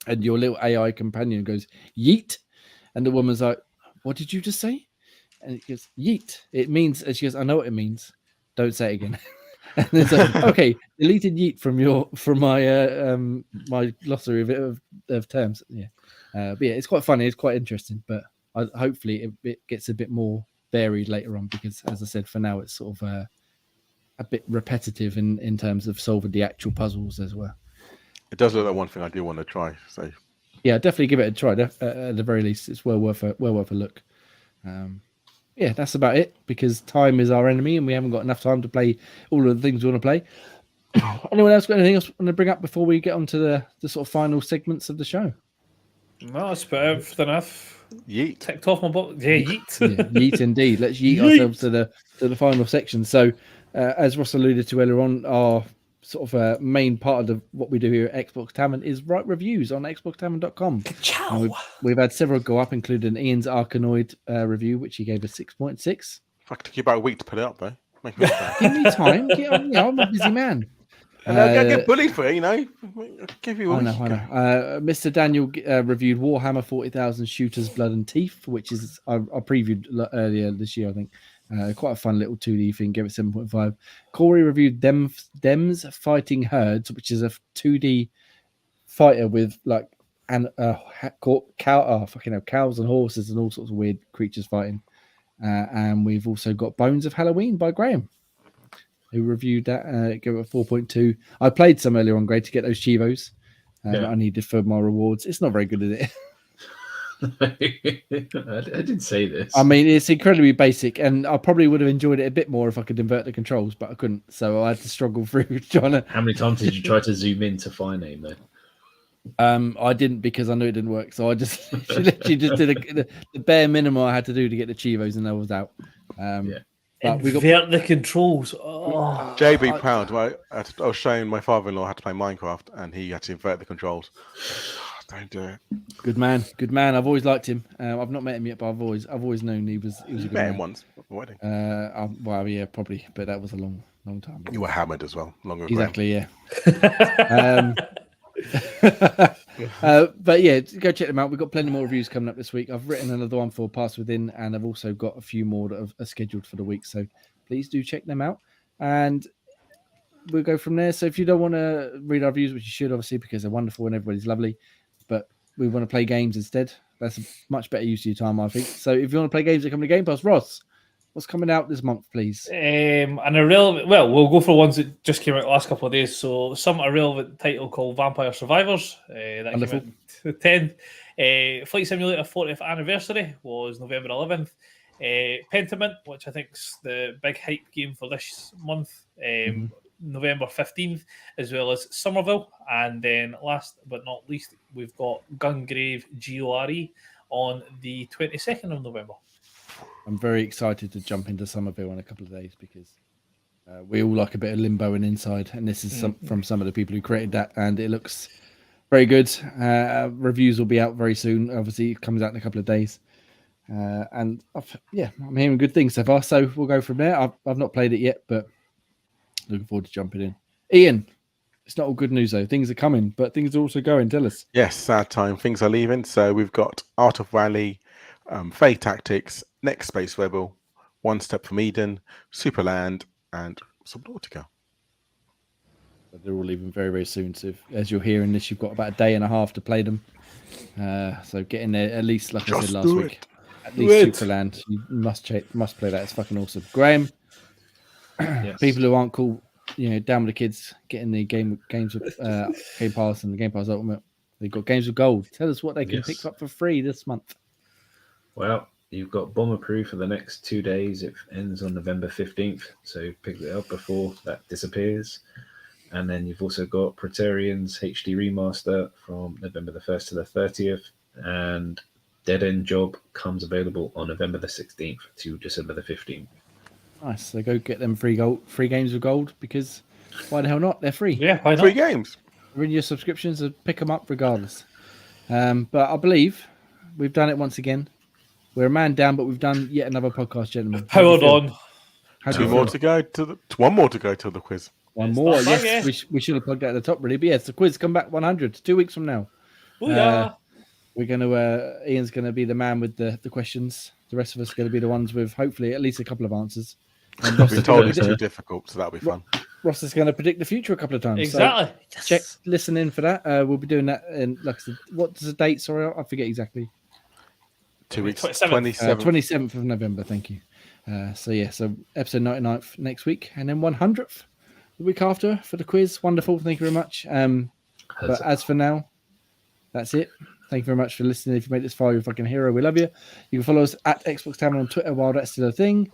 and your little AI companion goes yeet, and the woman's like, "What did you just say?" And it goes yeet. It means, and she goes, "I know what it means. Don't say it again." And it's like, okay, deleted yeet from my my glossary of terms. Yeah, but yeah, it's quite funny. It's quite interesting, but hopefully it gets a bit more varied later on, because, as I said, for now it's sort of a bit repetitive in terms of solving the actual puzzles as well. It does look like one thing I do want to try. So yeah, definitely give it a try. At the very least, it's well worth a look. Yeah, that's about it, because time is our enemy and we haven't got enough time to play all of the things we want to play. Anyone else got anything else want to bring up before we get on to the sort of final segments of the show? No, that's about everything I've yeet ticked off my book. Yeah, yeet. Yeah, yeet indeed. Let's yeet ourselves to the final section. So, as Ross alluded to earlier on, our sort of main part of what we do here at Xbox Tavern is write reviews on xboxtavern.com. We've had several go up, including Ian's Arkanoid review, which he gave a 6.6. Fuck, took you about a week to put it up, though. Give me time. I'm a busy man. And I get bullied for it, I'll give you a week. I know. Mr. Daniel reviewed Warhammer 40,000 Shooters Blood and Teeth, which is I previewed earlier this year, I think. Quite a fun little 2D thing. Gave it 7.5. Corey reviewed Dems Fighting Herds, which is a 2D fighter with like cows and horses and all sorts of weird creatures fighting. And we've also got Bones of Halloween by Graham, who reviewed that. Gave it a 4.2. I played some earlier on, Greg, to get those Chivos that I needed for my rewards. It's not very good, is it? I didn't say this. I mean, it's incredibly basic, and I probably would have enjoyed it a bit more if I could invert the controls, but I couldn't, so I had to struggle through trying to. How many times did you try to zoom in to find aim then? I didn't, because I knew it didn't work, so I just literally just did the bare minimum I had to do to get the Chivos, and I was out. But invert the controls. JB Proud, right? I was showing my father-in-law how to play Minecraft, and he had to invert the controls. Don't do it. Good man. I've always liked him. I've not met him yet, but I've always known he was a good met man. him once at the wedding. Well, yeah, probably, but that was a long time ago. You were hammered as well, longer. Exactly, yeah. But yeah, go check them out. We've got plenty more reviews coming up this week. I've written another one for Pass Within, and I've also got a few more that are scheduled for the week. So please do check them out, and we'll go from there. So if you don't want to read our reviews, which you should, obviously, because they're wonderful and everybody's lovely, but we want to play games instead, that's a much better use of your time, I think. So if you want to play games that come to Game Pass, Ross, what's coming out this month, please? An irrelevant. Well, we'll go for ones that just came out the last couple of days. So, some irrelevant title called Vampire Survivors. That Wonderful. came out the 10th. Flight Simulator 40th anniversary was November 11th. Pentiment, which I think is the big hype game for this month, November 15th, as well as Somerville. And then last but not least, we've got Gungrave GORE on the 22nd of November. I'm very excited to jump into Somerville in a couple of days, because we all like a bit of Limbo and Inside, and this is from some of the people who created that, and it looks very good. Reviews will be out very soon. Obviously, it comes out in a couple of days. And I'm hearing good things so far, so we'll go from there. I've not played it yet, but looking forward to jumping in. Ian, it's not all good news though. Things are coming, but things are also going. Tell us. Yes, sad time. Things are leaving. So we've got Art of Rally, Fae Tactics, Next Space Rebel, One Step from Eden, Superland, and Subnautica. They're all leaving very, very soon. So as you're hearing this, you've got about a day and a half to play them. So get in there at least, like I said last week. At least Superland. You must play that. It's fucking awesome. Graham, yes. People who aren't cool, down with the kids, getting the games with Game Pass and the Game Pass Ultimate. They've got games with gold. Tell us what they can pick up for free this month. Well, you've got Bomber Proof for the next 2 days. It ends on November 15th, so pick it up before that disappears. And then you've also got Praetorian's HD Remaster from November the 1st to the 30th. And Dead End Job comes available on November the 16th to December the 15th. Nice. So go get them free games with gold, because why the hell not? They're free. Yeah, why not? Free games. Renew your subscriptions and pick them up regardless. But I believe we've done it once again. We're a man down, but we've done yet another podcast, gentlemen. Hold on. One more to go to the quiz. One more. Yes, we should have plugged that at the top, really. But yes, the quiz come back 100 2 weeks from now. We're going to. Ian's going to be the man with the questions. The rest of us are going to be the ones with hopefully at least a couple of answers. And Ross been told it's too difficult, so that'll be fun. Ross is going to predict the future a couple of times. Exactly. So listen in for that. We'll be doing that. And like I said, what's the date? Sorry, I forget exactly. 2 weeks. 27th of November. Thank you. So episode 99th next week, and then 100th the week after for the quiz. Wonderful. Thank you very much. But as for now, that's it. Thank you very much for listening. If you made this far, you're a fucking hero. We love you. You can follow us at Xbox Tavern on Twitter while that's still a thing.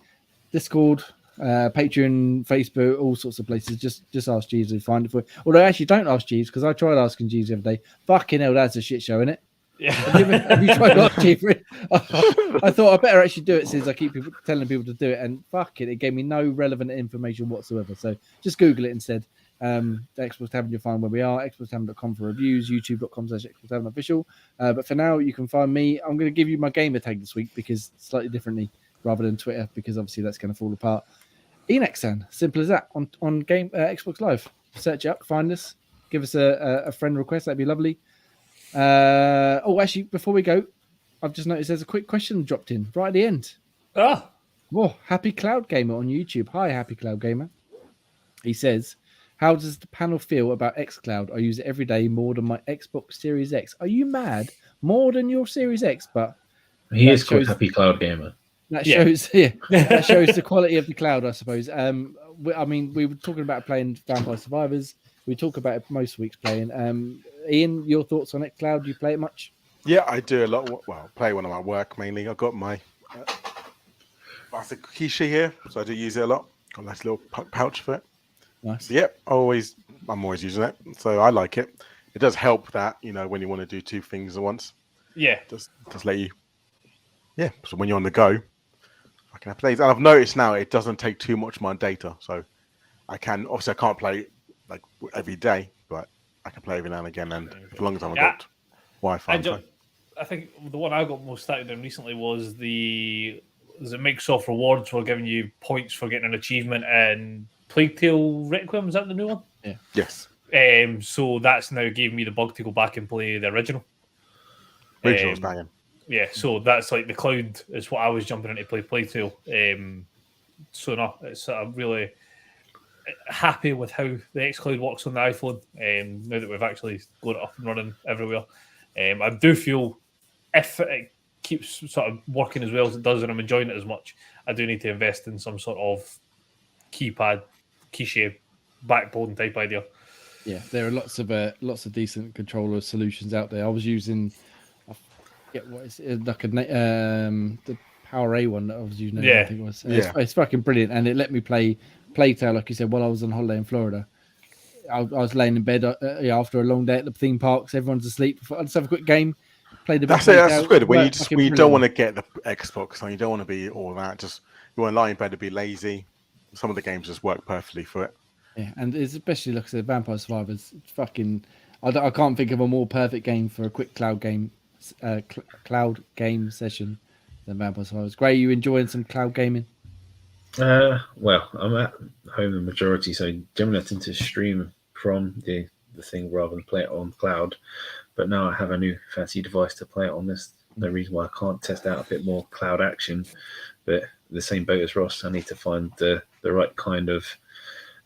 Discord, Patreon, Facebook, all sorts of places. Just ask Jeeves to find it for you. Although actually don't ask Jeeves, because I tried asking Jeeves the other day. Fucking hell, that's a shit show, isn't it? Yeah. Have you tried asking Jeeves for it? I thought I better actually do it since I keep telling people to do it, and fuck it gave me no relevant information whatsoever. So just Google it instead. The Xbox Tavern, you'll find where we are, xboxtavern.com for reviews, youtube.com/xboxtavernofficial. But for now, you can find me. I'm going to give you my gamer tag this week, because slightly differently rather than Twitter, because obviously that's going to fall apart. Enexan, simple as that, on Xbox Live. Search it up, find us, give us a friend request, that'd be lovely. Actually, before we go, I've just noticed there's a quick question dropped in right at the end. Happy Cloud Gamer on YouTube. Hi, Happy Cloud Gamer. He says, how does the panel feel about xCloud? I use it every day more than my Xbox Series X. Are you mad? More than your Series X? But he is called Happy Cloud Gamer. That shows, that shows the quality of the cloud, I suppose. We were talking about playing Vampire Survivors. We talk about it most weeks playing. Ian, your thoughts on xCloud? Do you play it much? Yeah, I do a lot. Well, play when I'm at work mainly. I've got my Kishi here, so I do use it a lot. Got a nice little pouch for it. Nice. Yep, I'm always using it, so I like it. It does help that when you want to do two things at once. Yeah, just let you. Yeah, so when you're on the go, I can have plays, and I've noticed now it doesn't take too much of my data, so I can't play like every day, but I can play every now and again, and as long as I've got Wi-Fi. I think the one I got most started in recently was the Microsoft Rewards were giving you points for getting an achievement in Plague Tale Requiem. Is that the new one? Yeah. Yes. So that's now gave me the bug to go back and play the original. Original's banging. Yeah, so that's like the cloud is what I was jumping into play Plague Tale. So no, I'm really happy with how the xCloud works on the iPhone. Now that we've actually got it up and running everywhere, I do feel if it keeps sort of working as well as it does, and I'm enjoying it as much, I do need to invest in some sort of keypad, key-shape, backbone type idea. Yeah, there are lots of decent controller solutions out there. I was using, I forget what it's like the Power A one that I was using. Yeah, I think it was. It's fucking brilliant, and it let me play Plague Tale, like you said, while I was on holiday in Florida. I was laying in bed after a long day at the theme parks. Everyone's asleep. I'd just have a quick game. Play the. That's good. When you don't want to get the Xbox, and you don't want to be all that. Just you want to lie in bed to be lazy. Some of the games just work perfectly for it. Yeah, and it's especially like I said, Vampire Survivors. It's fucking. I can't think of a more perfect game for a quick cloud game session than Vampire Survivors. Gray, you enjoying some cloud gaming? Well, I'm at home the majority, so generally I tend to stream from the thing rather than play it on cloud. But now I have a new fancy device to play it on. This no reason why I can't test out a bit more cloud action. But the same boat as Ross, I need to find the right kind of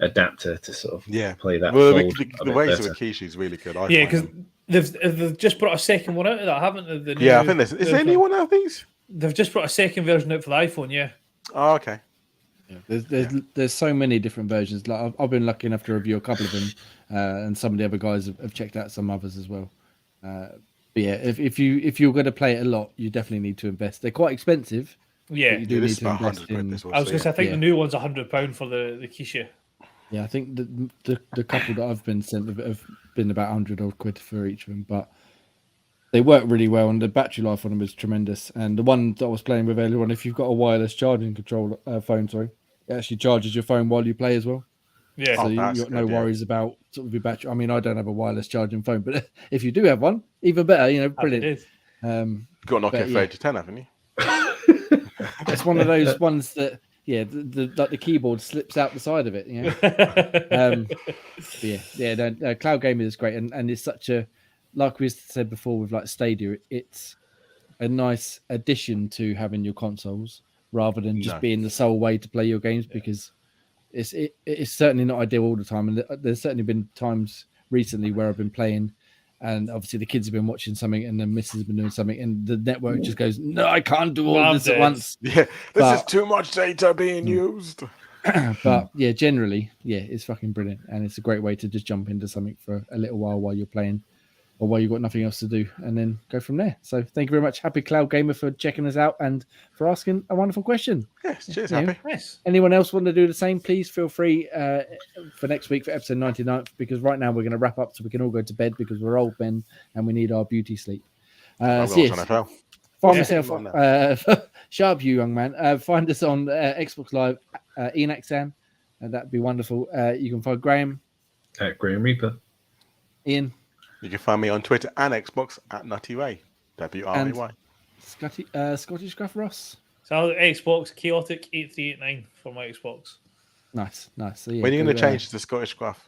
adapter to sort of play that. Well, the ways of Akishi is really good. Because they've just brought a second one out of that, haven't they? I think is there any one of these? They've just brought a second version out for the iPhone. Yeah. Oh, okay. Yeah, there's so many different versions. Like I've been lucky enough to review a couple of them, and some of the other guys have checked out some others as well. But yeah, if you're going to play it a lot, you definitely need to invest. They're quite expensive. Yeah, you do need to invest in. I was going to say, I think the new one's £100 for the Keisha. Yeah, I think the couple that I've been sent have been about 100 odd quid for each of them, but they work really well, and the battery life on them is tremendous. And the one that I was playing with earlier on, if you've got a wireless charging control phone, it actually charges your phone while you play as well. Yeah, so you've got no worries about sort of your battery. I mean, I don't have a wireless charging phone, but if you do have one, even better. Brilliant. You've got Nokia 3010, haven't you? It's one of those ones that, the keyboard slips out the side of it. Cloud gaming is great, and it's such a, like we said before with like Stadia, it's a nice addition to having your consoles rather than just being the sole way to play your games, because it's certainly not ideal all the time, and there's certainly been times recently where I've been playing. And obviously the kids have been watching something and the missus has been doing something and the network just goes, no, I can't do all this at once. Yeah, this is too much data being used. But yeah, generally, it's fucking brilliant. And it's a great way to just jump into something for a little while you're playing or while you've got nothing else to do and then go from there. So thank you very much, Happy Cloud Gamer, for checking us out and for asking a wonderful question. Yes, cheers, Happy. Nice. Anyone else want to do the same, please feel free for next week for episode 99, because right now we're going to wrap up so we can all go to bed because we're old men and we need our beauty sleep. Find myself, sharp you young man. Find us on Xbox Live, Enaxan, and that'd be wonderful. You can find Graham at Graham Reaper. Ian. You can find me on Twitter and Xbox at Nutty Ray. WRAY. Scottish Gruff Ross. So Xbox Chaotic 8389 for my Xbox. Nice. So, when are you going to change to Scottish Gruff?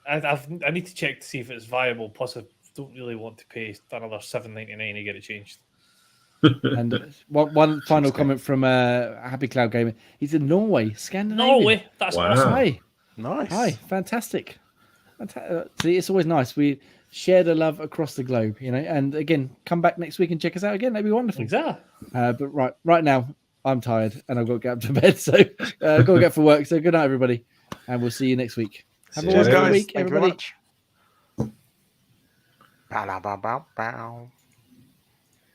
I need to check to see if it's viable. Plus, I don't really want to pay another $7.99 to get it changed. And one final comment from Happy Cloud Gaming. He's in Norway, Scandinavia. Norway, that's awesome. Hi, nice. Hi, fantastic. See, it's always nice. We share the love across the globe, And again, come back next week and check us out again. That'd be wonderful. Exactly. But right now, I'm tired and I've got to get up to bed, so I've got to get for work. So good night, everybody, and we'll see you next week. Have a wonderful week, everybody. Bow, bow, bow, bow.